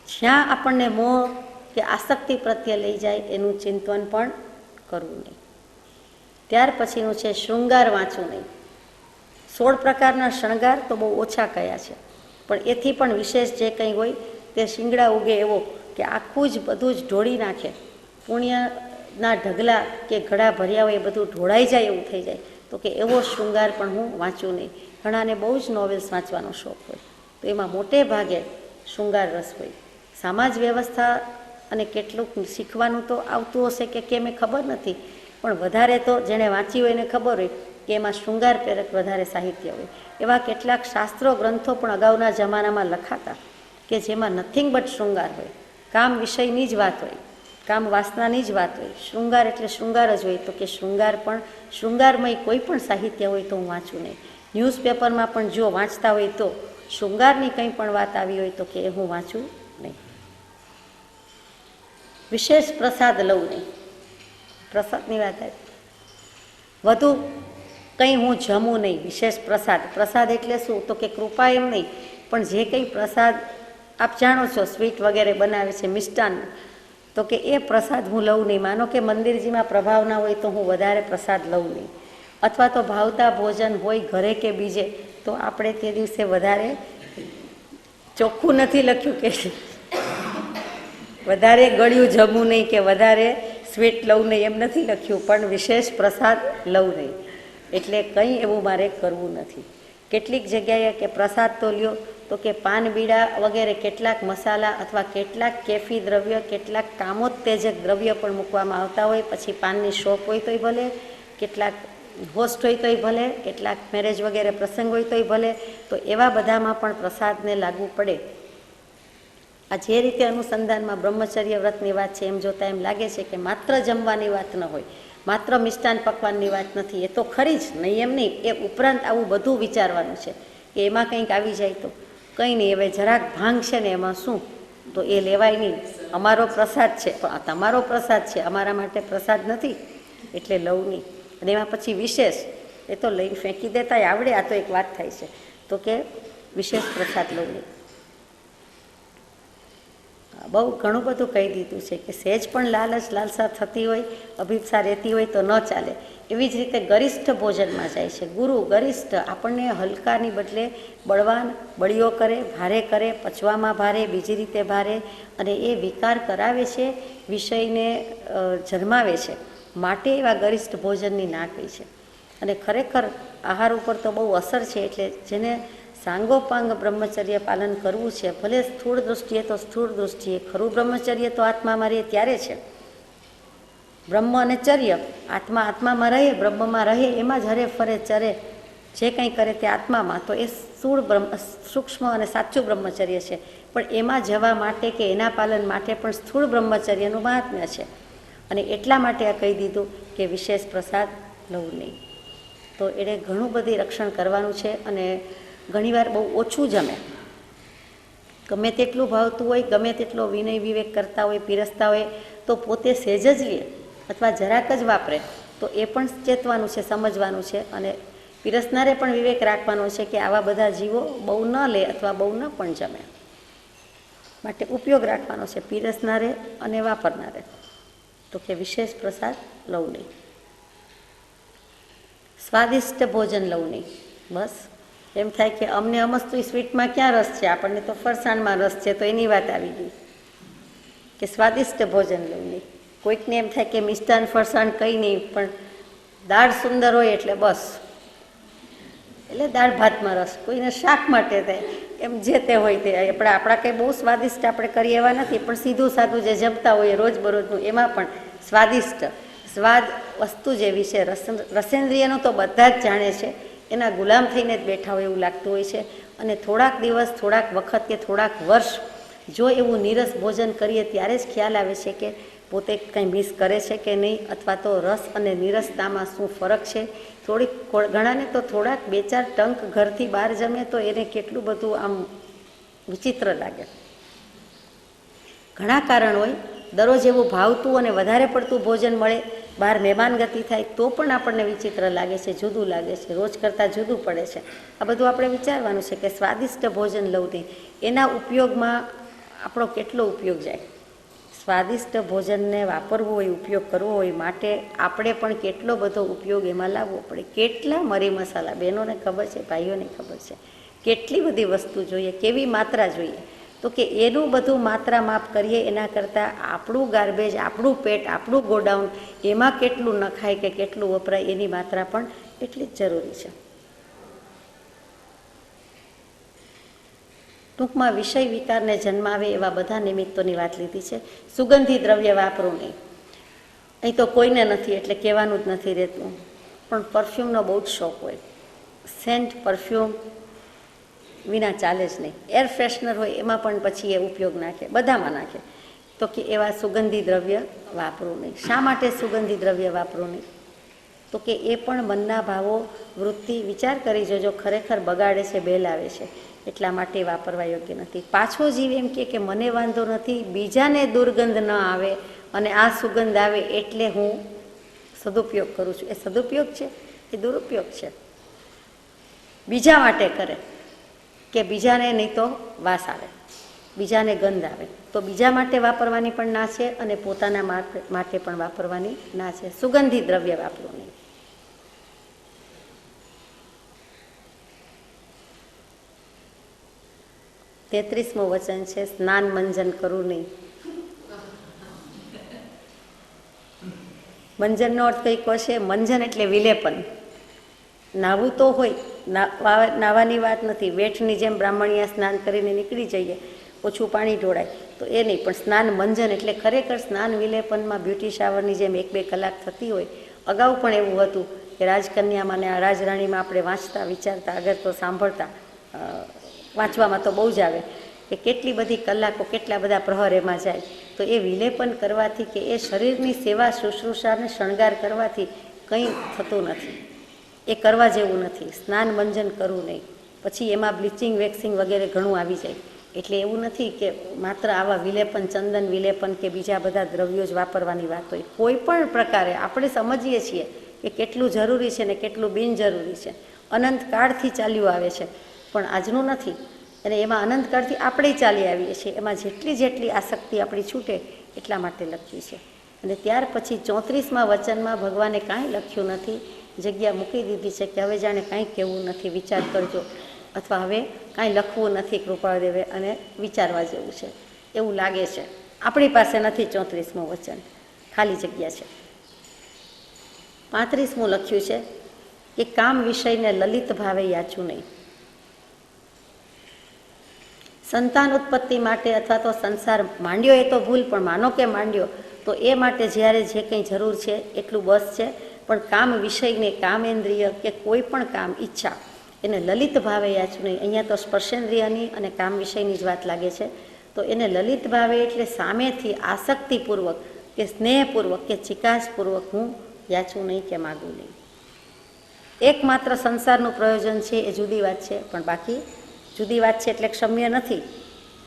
જ્યાં આપણને મોહ કે આસક્તિ પ્રત્યે લઈ જાય એનું ચિંતવન પણ કરવું નહીં. ત્યાર પછીનું છે શૃંગાર વાંચવું નહીં. 16 પ્રકારના શણગાર તો બહુ ઓછા કયા છે, પણ એથી પણ વિશેષ જે કંઈ હોય તે શિંગડા ઉગે એવો કે આખું જ બધું જ ઢોળી નાખે, પુણ્યના ઢગલા કે ઘડા ભર્યા હોય એ બધું ઢોળાઈ જાય એવું થઈ જાય, તો કે એવો શૃંગાર પણ હું વાંચું નહીં. ઘણાને બહુ જ નોવેલ્સ વાંચવાનો શોખ હોય તો એમાં મોટે ભાગે શૃંગાર રસ હોય. સમાજ વ્યવસ્થા અને કેટલુંક શીખવાનું તો આવતું હશે કે કેમ એ ખબર નથી, પણ વધારે તો જેણે વાંચ્યું હોય એને ખબર હોય કે એમાં શૃંગાર પ્રેરક વધારે સાહિત્ય હોય. એવા કેટલાક શાસ્ત્રો ગ્રંથો પણ અગાઉના જમાનામાં લખાતા કે જેમાં નથિંગ બટ શૃંગાર હોય, કામ વિષયની જ વાત હોય, કામ વાસનાની જ વાત હોય. શૃંગાર એટલે શૃંગાર જ હોય, તો કે શૃંગાર પણ શૃંગારમય કોઈ પણ સાહિત્ય હોય તો હું વાંચું નહીં. ન્યૂઝપેપરમાં પણ જો વાંચતા હોય તો શૃંગારની કંઈ પણ વાત આવી હોય તો કે એ હું વાંચું નહીં. વિશેષ પ્રસાદ લઉં નહીં. પ્રસાદની વાત આવી. વધુ કંઈ હું જમું નહીં. વિશેષ પ્રસાદ. પ્રસાદ એટલે શું? તો કે કૃપા એમ નહીં, પણ જે કંઈ પ્રસાદ આપ જાણો છો, સ્વીટ વગેરે બનાવે છે, મિષ્ટાન, તો કે એ પ્રસાદ હું લઉં નહીં. માનો કે મંદિરજીમાં પ્રભાવ ના હોય તો હું વધારે પ્રસાદ લઉં નહીં. અથવા તો ભાવતા ભોજન હોય ઘરે કે બીજે તો આપણે તે દિવસે વધારે, ચોખ્ખું નથી લખ્યું કે વધારે ગળ્યું જમવું નહીં કે વધારે સ્વીટ લઉં નહીં, એમ નથી લખ્યું, પણ વિશેષ પ્રસાદ લઉં નહીં. એટલે કંઈ એવું મારે કરવું નથી. કેટલીક જગ્યાએ કે પ્રસાદ તો લ્યો તો કે પાન બીડા વગેરે કેટલાક મસાલા અથવા કેટલાક કેફી દ્રવ્ય, કેટલાક કામોત્તેજક દ્રવ્ય પણ મૂકવામાં આવતા હોય. પછી પાનની શોપ હોય તોય ભલે, કેટલાક હોસ્ટ હોય તોય ભલે, કેટલાક મેરેજ વગેરે પ્રસંગ હોય તોય ભલે. તો એવા બધામાં પણ પ્રસાદને લાગુ પડે. આ જે રીતે અનુસંધાનમાં બ્રહ્મચર્ય વ્રતની વાત છે, એમ જોતાં એમ લાગે છે કે માત્ર જમવાની વાત ન હોય, માત્ર મિષ્ટાન પકવાનની વાત નથી. એ તો ખરી જ નહીં, એમ નહીં. એ ઉપરાંત આવું બધું વિચારવાનું છે કે એમાં કંઈક આવી જાય તો કંઈ નહીં. હવે જરાક ભાંગ છે ને એમાં શું, તો એ લેવાય નહીં. અમારો પ્રસાદ છે, પણ તમારો પ્રસાદ છે, અમારા માટે પ્રસાદ નથી, એટલે લઉં નહીં. અને એમાં પછી વિશેષ, એ તો લઈ ફેંકી દેતા આવડે. આ તો એક વાત થાય છે, તો કે વિશેષ પ્રસાદ લઉં નહીં. બહુ ઘણું બધું કહી દીધું છે કે સહેજ પણ લાલચ લાલસા થતી હોય, અભિપ્સા રહેતી હોય તો ન ચાલે. એવી જ રીતે ગરિષ્ઠ ભોજનમાં જાય છે. ગુરુ ગરિષ્ઠ આપણને હલકાની બદલે બળવાન, બળીઓ કરે, ભારે કરે, પચવામાં ભારે, બીજી રીતે ભારે, અને એ વિકાર કરાવે છે, વિષયને જન્માવે છે. માટે એવા ગરિષ્ઠ ભોજનની ના કહી છે. અને ખરેખર આહાર ઉપર તો બહુ અસર છે. એટલે જેને સાંગોપાંગ બ્રહ્મચર્ય પાલન કરવું છે, ભલે સ્થૂળ દૃષ્ટિએ તો સ્થૂળ દૃષ્ટિએ, ખરું બ્રહ્મચર્ય તો આત્મામાં રહે ત્યારે છે. બ્રહ્મ અને ચર્ય, આત્મા આત્મામાં રહે, બ્રહ્મમાં રહે, એમાં જ હરે ફરે ચરે, જે કંઈ કરે તે આત્મામાં, તો એ સ્થૂળ સૂક્ષ્મ અને સાચું બ્રહ્મચર્ય છે. પણ એમાં જવા માટે કે એના પાલન માટે પણ સ્થૂળ બ્રહ્મચર્યનું મહાત્મ્ય છે. અને એટલા માટે આ કહી દીધું કે વિશેષ પ્રસાદ લવું નહીં. તો એણે ઘણું બધી રક્ષણ કરવાનું છે. અને ઘણીવાર બહુ ઓછું જમે, ગમે તેટલું ભાવતું હોય, ગમે તેટલો વિનય વિવેક કરતા હોય, પીરસતા હોય, તો પોતે સહેજ જ લે અથવા જરાક જ વાપરે તો એ પણ ચેતવાનું છે, સમજવાનું છે. અને પીરસનારે પણ વિવેક રાખવાનો છે કે આવા બધા જીવો બહુ ન લે અથવા બહુ ન પણ જમે. માટે ઉપયોગ રાખવાનો છે પીરસનારે અને વાપરનારે. તો કે વિશેષ પ્રસાદ લઉં નહીં. સ્વાદિષ્ટ ભોજન લઉં નહીં. બસ એમ થાય કે અમને અમસ્તુ સ્વીટમાં ક્યાં રસ છે, આપણને તો ફરસાણમાં રસ છે, તો એની વાત આવી ગઈ કે સ્વાદિષ્ટ ભોજન લઉં નહીં. કોઈકને એમ થાય કે મિષ્ટાન ફરસાણ કંઈ નહીં, પણ દાળ સુંદર હોય એટલે બસ, એટલે દાળ ભાતમાં રસ. કોઈને શાક માટે થાય, એમ જે તે હોય તે. આપણા કંઈ બહુ સ્વાદિષ્ટ આપણે કરીએ એવા નથી, પણ સીધું સાદું જે જમતા હોઈએ રોજબરોજનું, એમાં પણ સ્વાદિષ્ટ. સ્વાદ વસ્તુ જેવી છે, રસેન્દ્રિયનું તો બધા જ જાણે છે, એના ગુલામ થઈને જ બેઠા હોય એવું લાગતું હોય છે. અને થોડાક દિવસ, થોડાક વખત કે થોડાક વર્ષ જો એવું નીરસ ભોજન કરીએ ત્યારે જ ખ્યાલ આવે છે કે પોતે કંઈ મિસ કરે છે કે નહીં, અથવા તો રસ અને નીરસતામાં શું ફરક છે. થોડીક ઘણાને તો થોડાક 2-4 ટંક ઘરથી બહાર જમે તો એને કેટલું બધું આમ વિચિત્ર લાગે. ઘણા કારણ હોય. દરરોજ એવું ભાવતું અને વધારે પડતું ભોજન મળે, બહાર મહેમાનગતિ થાય તો પણ આપણને વિચિત્ર લાગે છે, જુદું લાગે છે, રોજ કરતાં જુદું પડે છે. આ બધું આપણે વિચારવાનું છે કે સ્વાદિષ્ટ ભોજન લઉં નહીં, એના ઉપયોગમાં આપણો કેટલો ઉપયોગ જાય. સ્વાદિષ્ટ ભોજનને વાપરવું હોય, ઉપયોગ કરવો હોય, માટે આપણે પણ કેટલો બધો ઉપયોગ એમાં લાવવો પડે. કેટલા મરી મસાલા, બહેનોને ખબર છે, ભાઈઓને ખબર છે, કેટલી બધી વસ્તુ જોઈએ, કેવી માત્રા જોઈએ. તો કે એનું બધું માત્રા માપ કરીએ એના કરતાં આપણું ગાર્બેજ, આપણું પેટ, આપણું ગોડાઉન, એમાં કેટલું નખાય કે કેટલું વપરાય એની માત્રા પણ એટલી જ જરૂરી છે. ટૂંકમાં વિષય વિકારને જન્માવે એવા બધા નિમિત્તોની વાત લીધી છે. સુગંધી દ્રવ્ય વાપરું નહીં. અહીં તો કોઈને નથી એટલે કહેવાનું જ નથી રહેતું, પણ પરફ્યુમનો બહુ જ શોખ હોય. સેન્ટ પરફ્યુમ વિના ચાલે જ નહીં. એર ફ્રેશનર હોય એમાં પણ પછી એ ઉપયોગ નાખે, બધામાં નાખે. તો કે એવા સુગંધી દ્રવ્ય વાપરવું નહીં. શા માટે સુગંધી દ્રવ્ય વાપરવું નહીં? તો કે એ પણ મનના ભાવો, વૃત્તિ, વિચાર કરી જોજો, ખરેખર બગાડે છે, બેલાવે છે. એટલા માટે વાપરવા યોગ્ય નથી. પાછો જીવ એમ કે મને વાંધો નથી, બીજાને દુર્ગંધ ન આવે અને આ સુગંધ આવે એટલે હું સદુપયોગ કરું છું. એ સદુપયોગ છે? એ દુરુપયોગ છે. બીજા માટે કરે કે બીજાને નહીં તો વાસ આવે, બીજાને ગંધ આવે, તો બીજા માટે વાપરવાની પણ ના છે અને પોતાના માટે પણ વાપરવાની ના છે. સુગંધી દ્રવ્ય વાપરવું નહીં. 33મું વચન છે, સ્નાન મંજન કરવું નહીં. મંજનનો અર્થ કંઈક હશે. મંજન એટલે વિલેપન. નાહવું તો હોય, નાહવાની વાત નથી. વેઠની જેમ બ્રાહ્મણીયા સ્નાન કરીને નીકળી જઈએ, ઓછું પાણી ઢોળાય તો એ નહીં, પણ સ્નાન મંજન એટલે ખરેખર સ્નાન વિલેપનમાં બ્યુટી શાવરની જેમ 1-2 કલાક થતી હોય. અગાઉ પણ એવું હતું કે રાજકન્યામાં ને રાજરાણીમાં આપણે વાંચતા વિચારતા, આગળ તો સાંભળતા, વાંચવામાં તો બહુ જ આવે કે કેટલી બધી કલાકો, કેટલા બધા પ્રહર એમાં જાય. તો એ વિલેપન કરવાથી કે એ શરીરની સેવા શુશ્રૂષાને શણગાર કરવાથી કંઈ થતું નથી. એ કરવા જેવું નથી. સ્નાન મંજન કરવું નહીં. પછી એમાં બ્લીચિંગ, વેક્સિંગ વગેરે ઘણું આવી જાય. એટલે એવું નથી કે માત્ર આવા વિલેપન, ચંદન વિલેપન કે બીજા બધા દ્રવ્યો જ વાપરવાની વાત હોય. કોઈ પણ પ્રકારે આપણે સમજીએ છીએ કે કેટલું જરૂરી છે ને કેટલું બિનજરૂરી છે. અનંત કાળથી ચાલ્યું આવે છે, પણ આજનું નથી. અને એમાં અનંતકાળથી આપણે ચાલી આવીએ છીએ. એમાં જેટલી આસક્તિ આપણી છૂટે એટલા માટે લખ્યું છે. અને ત્યાર પછી 34મા વચનમાં ભગવાને કાંઈ લખ્યું નથી, જગ્યા મૂકી દીધી છે કે હવે જાણે કાંઈ કહેવું નથી, વિચાર કરજો, અથવા હવે કાંઈ લખવું નથી કૃપાળદેવે અને વિચારવા જેવું છે એવું લાગે છે. આપણી પાસે નથી 34મું વચન, ખાલી જગ્યા છે. 35મું લખ્યું છે કે કામ વિષયને લલિત ભાવે યાચું નહીં. સંતાન ઉત્પત્તિ માટે અથવા તો સંસાર માંડ્યો એ તો ભૂલ, પણ માનો કે માંડ્યો તો એ માટે જ્યારે જે કંઈ જરૂર છે એટલું બસ છે. પણ કામ વિષયને, કામેન્દ્રિય કે કોઈ પણ કામ, ઈચ્છા, એને લલિત ભાવે યાચું નહીં. અહીંયા તો સ્પર્શેન્દ્રિયની અને કામ વિષયની જ વાત લાગે છે. તો એને લલિત ભાવે એટલે સામેથી આસક્તિપૂર્વક કે સ્નેહપૂર્વક કે ચિકાસપૂર્વક હું યાચું નહીં કે માગું નહીં. એકમાત્ર સંસારનું પ્રયોજન છે એ જુદી વાત છે, પણ બાકી જુદી વાત છે એટલે ક્ષમ્ય નથી.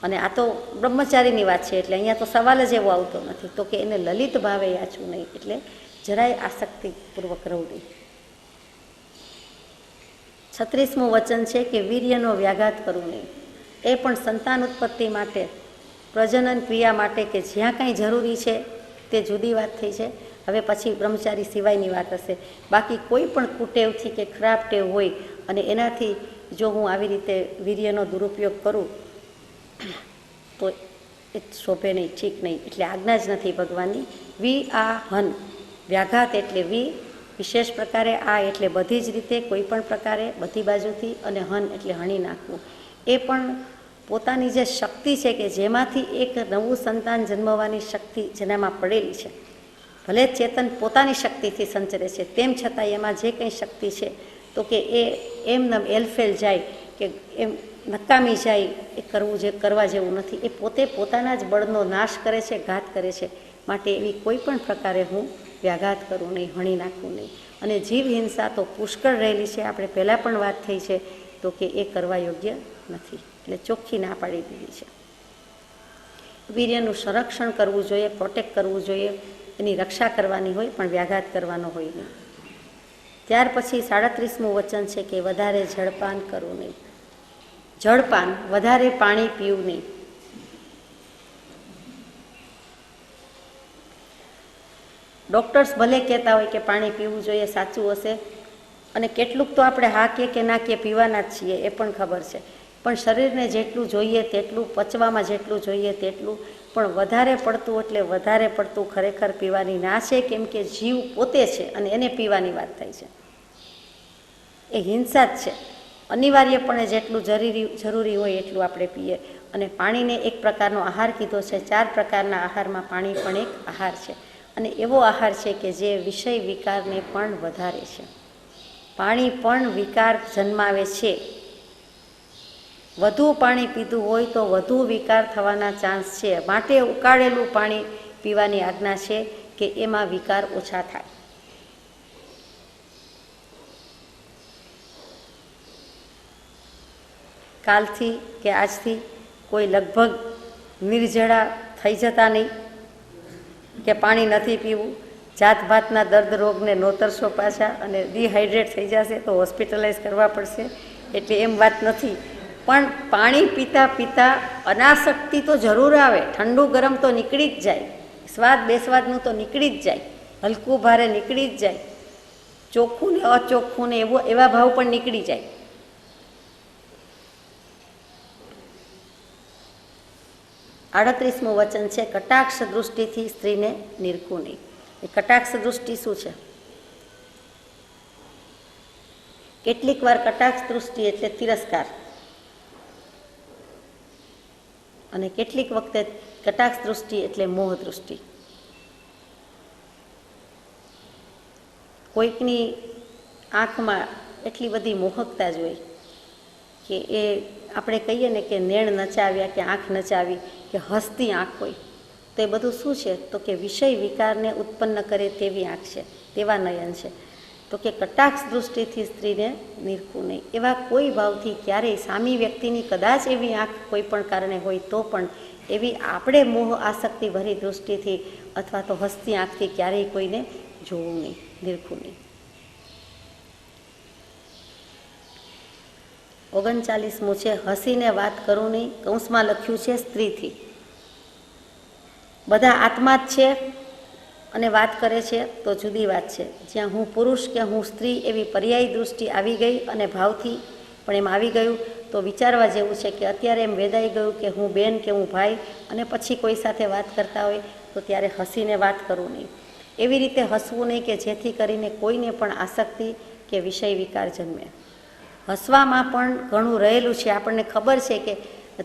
અને આ તો બ્રહ્મચારીની વાત છે એટલે અહીંયા તો સવાલ જ એવો આવતો નથી. તો કે એને લલિત ભાવે યાચવું નહીં એટલે જરાય આસક્તિપૂર્વક રહું નહીં. 36મું વચન છે કે વીર્યનો વ્યાઘાત કરવું નહીં. એ પણ સંતાન ઉત્પત્તિ માટે, પ્રજનન ક્રિયા માટે કે જ્યાં કાંઈ જરૂરી છે તે જુદી વાત થઈ છે. હવે પછી બ્રહ્મચારી સિવાયની વાત હશે. બાકી કોઈ પણ કુટેવથી કે ખરાબ ટેવ હોય અને એનાથી જો હું આવી રીતે વીર્યનો દુરુપયોગ કરું તો એ શોભે નહીં, ઠીક નહીં. એટલે આજ્ઞા જ નથી ભગવાનની. વી આ હન, વ્યાઘાત એટલે વી વિશેષ પ્રકારે, આ એટલે બધી જ રીતે, કોઈ પણ પ્રકારે, બધી બાજુથી, અને હન એટલે હણી નાખવું. એ પણ પોતાની જે શક્તિ છે કે જેમાંથી એક નવું સંતાન જન્મવાની શક્તિ જેનામાં પડેલી છે, ભલે ચેતન પોતાની શક્તિથી સંચરે છે તેમ છતાં એમાં જે કંઈ શક્તિ છે તો કે એ એમનેમ એલફેલ જાય કે એમ નકામી જાય, એ કરવા જેવું નથી. એ પોતે પોતાના જ બળનો નાશ કરે છે, ઘાત કરે છે. માટે એવી કોઈ પણ પ્રકારે હું વ્યાઘાત કરવું નહીં, હણી નાખવું નહીં. અને જીવ હિંસા તો પુષ્કળ રહેલી છે, આપણે પહેલાં પણ વાત થઈ છે, તો કે એ કરવા યોગ્ય નથી. એટલે ચોખ્ખી ના પાડી દીધી છે. વીર્યનું સંરક્ષણ કરવું જોઈએ, પ્રોટેક્ટ કરવું જોઈએ, એની રક્ષા કરવાની હોય, પણ વ્યાઘાત કરવાનો હોય નહીં. ત્યાર પછી 37મું વચન છે કે વધારે જળપાન કરવું નહીં. જળપાન, વધારે પાણી પીવું નહીં. ડૉક્ટર્સ ભલે કહેતા હોય કે પાણી પીવું જોઈએ, સાચું હશે, અને કેટલુંક તો આપણે હા કે ના કે પીવાના જ છીએ એ પણ ખબર છે. પણ શરીરને જેટલું જોઈએ તેટલું, પચવામાં જેટલું જોઈએ તેટલું, પણ વધારે પડતું એટલે વધારે પડતું ખરેખર પીવાની ના છે. કેમ કે જીવ પોતે છે અને એને પીવાની વાત થાય છે. એ હિંસા જ છે. અનિવાર્યપણે જેટલું જરૂરી હોય એટલું આપણે પીએ. અને પાણીને એક પ્રકારનો આહાર કીધો છે. 4 પ્રકારના આહારમાં પાણી પણ એક આહાર છે. અને એવો આહાર છે કે જે વિષય વિકારને પણ વધારે છે. પાણી પણ વિકાર જન્માવે છે. વધુ પાણી પીધું હોય તો વધુ વિકાર થવાના ચાન્સ છે. માટે ઉકાળેલું પાણી પીવાની આજ્ઞા છે કે એમાં વિકાર ઓછા થાય. કાલથી કે આજથી કોઈ લગભગ નિર્જળા થઈ જતા નહીં, કે પાણી નથી પીવું, જાતભાતના દર્દ રોગને નોતરશો પાછા અને ડિહાઇડ્રેટ થઈ જશે તો હોસ્પિટલાઇઝ કરવા પડશે, એટલે એમ વાત નથી. પણ પાણી પીતા પીતા અનાસક્તિ તો જરૂર આવે, ઠંડુ ગરમ તો નીકળી જ જાય, સ્વાદ બેસ્વાદનું તો નીકળી જ જાય, હલકું ભારે નીકળી જ જાય, ચોખ્ખું ને અચોખ્ખું ને એવા ભાવ પણ નીકળી જાય. 38મું વચન છે, કટાક્ષ દૃષ્ટિથી સ્ત્રીને નિરખવું નહીં. એ કટાક્ષ દૃષ્ટિ શું છે? કેટલીક વાર કટાક્ષ દૃષ્ટિ એટલે તિરસ્કાર, અને કેટલીક વખતે કટાક્ષ દૃષ્ટિ એટલે મોહ દૃષ્ટિ. કોઈકની આંખમાં એટલી બધી મોહકતા જ હોય કે એ આપણે કહીએ ને કે નેણ નચાવ્યા કે આંખ નચાવી, કે હસતી આંખ હોય, તો એ બધું શું છે? તો કે વિષય વિકારને ઉત્પન્ન કરે તેવી આંખ છે, તેવા નયન છે. તો કે કટાક્ષ દૃષ્ટિથી સ્ત્રીને નિરખવું નહીં. એવા કોઈ ભાવથી ક્યારેય સામી વ્યક્તિની કદાચ એવી આંખ કોઈ પણ કારણે હોય તો પણ એવી આપણે મોહ આસક્તિ ભરી દૃષ્ટિથી અથવા તો હસતી આંખથી ક્યારેય કોઈને જોવું નહીં, નિરખવું નહીં. 39મું છે, હસીને વાત કરું નહીં. કૌંસમાં લખ્યું છે સ્ત્રીથી. બધા આત્મા જ છે અને વાત કરે છે તો જુદી વાત છે. જ્યાં હું પુરુષ કે હું સ્ત્રી એવી પર્યાયી દૃષ્ટિ આવી ગઈ અને ભાવથી પણ એમ આવી ગયું તો વિચારવા જેવું છે કે અત્યારે એમ વેદાઈ ગયું કે હું બેન કે હું ભાઈ, અને પછી કોઈ સાથે વાત કરતા હોય તો ત્યારે હસીને વાત કરવું નહીં. એવી રીતે હસવું નહીં કે જેથી કરીને કોઈને પણ આસક્તિ કે વિષય વિકાર જન્મે. હસવામાં પણ ઘણું રહેલું છે. આપણને ખબર છે કે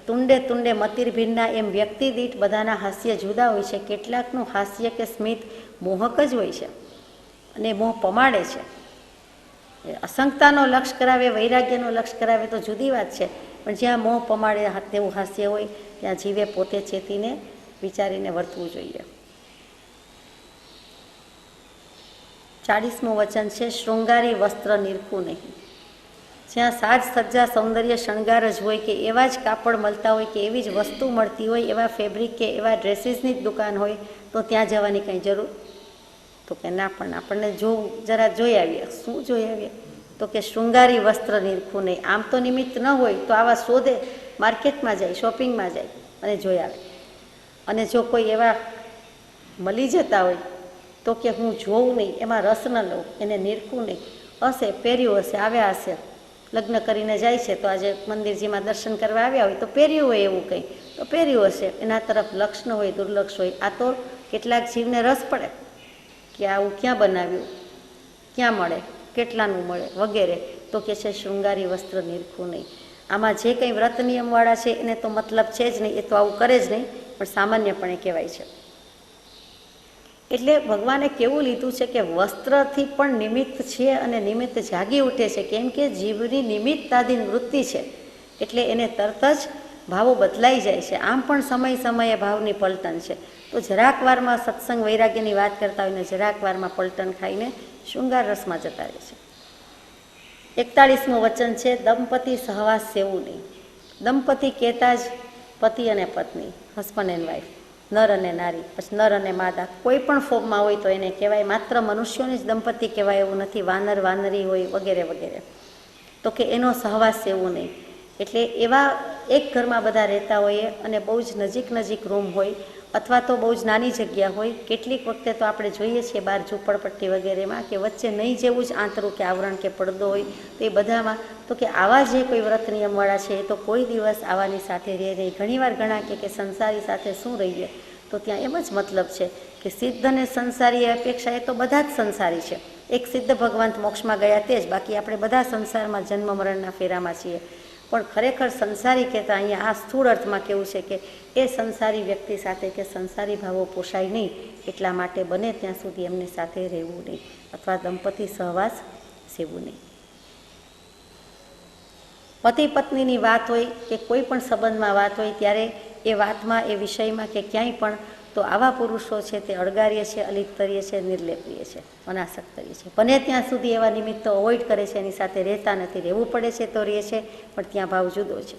તુંડે તુંડે મતિર ભિન્ના, એમ વ્યક્તિ દીઠ બધાના હાસ્ય જુદા હોય છે. કેટલાકનું હાસ્ય કે સ્મિત મોહક જ હોય છે અને મોહ પમાડે છે. અસંગતાનો લક્ષ કરાવે, વૈરાગ્યનો લક્ષ કરાવે તો જુદી વાત છે, પણ જ્યાં મોહ પમાડે તેવું હાસ્ય હોય ત્યાં જીવે પોતે ચેતીને વિચારીને વર્તવું જોઈએ. 40મું વચન છે, શૃંગારી વસ્ત્ર નિરખવું નહીં. જ્યાં સાજ સજ્જા સૌંદર્ય શણગાર જ હોય, કે એવા જ કાપડ મળતા હોય, કે એવી જ વસ્તુ મળતી હોય, એવા ફેબ્રિક કે એવા ડ્રેસીસની જ દુકાન હોય તો ત્યાં જવાની કંઈ જરૂર? તો કે ના, પણ આપણને જરા જોઈ આવીએ. શું જોઈ આવીએ? તો કે શૃંગારી વસ્ત્ર નિરખવું નહીં. આમ તો નિમિત્ત ન હોય તો આવા શોધે, માર્કેટમાં જાય, શોપિંગમાં જાય અને જોઈ આવે. અને જો કોઈ એવા મળી જતા હોય તો કે હું જોઉં નહીં, એમાં રસ ન લઉં, એને નિરખવું નહીં. હશે, પહેર્યું હશે, આવ્યા હશે, લગ્ન કરીને જાય છે તો આજે મંદિરજીમાં દર્શન કરવા આવ્યા હોય તો પહેર્યું હોય એવું કંઈ તો પહેર્યું હશે, એના તરફ લક્ષ ન હોય, દુર્લક્ષ હોય. આ તો કેટલાક જીવને રસ પડે કે આવું ક્યાં બનાવ્યું, ક્યાં મળે, કેટલાનું મળે વગેરે, તો કે છે શૃંગારી વસ્ત્ર નિરખવું નહીં. આમાં જે કંઈ વ્રત નિયમવાળા છે એને તો મતલબ છે જ નહીં, એ તો આવું કરે જ નહીં, પણ સામાન્યપણે કહેવાય છે. એટલે ભગવાને કેવું લીધું છે કે વસ્ત્રથી પણ નિમિત્ત છે અને નિમિત્ત જાગી ઉઠે છે, કેમ કે જીવની નિમિત્તાધીન વૃત્તિ છે એટલે એને તરત જ ભાવો બદલાઈ જાય છે. આમ પણ સમય સમયે ભાવની પલટન છે. તો જરાક વારમાં સત્સંગ વૈરાગ્યની વાત કરતા હોય ને જરાક વારમાં પલટન ખાઈને શૃંગાર રસમાં જતા રહે છે. 41મું વચન છે, દંપતી સહવાસ સેવું નહીં. દંપતી કહેતા જ પતિ અને પત્ની, હસબન્ડ એન્ડ વાઈફ, નર અને નારી, પછી નર અને માદા, કોઈ પણ ફોર્મમાં હોય તો એને કહેવાય. માત્ર મનુષ્યોને જ દંપતી કહેવાય એવું નથી, વાનર વાનરી હોય વગેરે વગેરે. તો કે એનો સહવાસ સેવું નહીં. એટલે એવા એક ઘરમાં બધા રહેતા હોઈએ અને બહુ જ નજીક નજીક રૂમ હોય અથવા તો બહુ જ નાની જગ્યા હોય. કેટલીક વખતે તો આપણે જોઈએ છીએ બહાર ઝૂંપડપટ્ટી વગેરેમાં કે વચ્ચે નહીં જેવું જ આંતરું કે આવરણ કે પડદો હોય, તો એ બધામાં તો કે આવા જે કોઈ વ્રત નિયમવાળા છે એ તો કોઈ દિવસ આવાની સાથે રહે નહીં. ઘણીવાર ઘણા કે સંસારી સાથે શું રહીએ, તો ત્યાં એમ જ મતલબ છે કે સિદ્ધ અને સંસારી અપેક્ષા એ તો બધા જ સંસારી છે. એક સિદ્ધ ભગવાન મોક્ષમાં ગયા તે જ, બાકી આપણે બધા સંસારમાં જન્મ મરણના ફેરામાં છીએ. પણ ખરેખર સંસારી કહેતા અહીંયા આ સ્થૂળ અર્થમાં કેવું છે કે એ સંસારી વ્યક્તિ સાથે કે સંસારી ભાવો પોષાય નહીં, એટલા માટે બને ત્યાં સુધી એમની સાથે રહેવું નહીં અથવા દંપતી સહવાસ સેવું નહીં. પતિ પત્નીની વાત હોય કે કોઈ પણ સંબંધમાં વાત હોય ત્યારે એ વાતમાં, એ વિષયમાં કે ક્યાંય પણ તો આવા પુરુષો છે તે અળગારીએ છે, અલિપ્તરીએ છે, નિર્લેપીએ છે, અનાસક્ત કરીએ છે. બને ત્યાં સુધી એવા નિમિત્તો અવોઇડ કરે છે, એની સાથે રહેતા નથી. રહેવું પડે છે તો રહે છે, પણ ત્યાં ભાવ જુદો છે.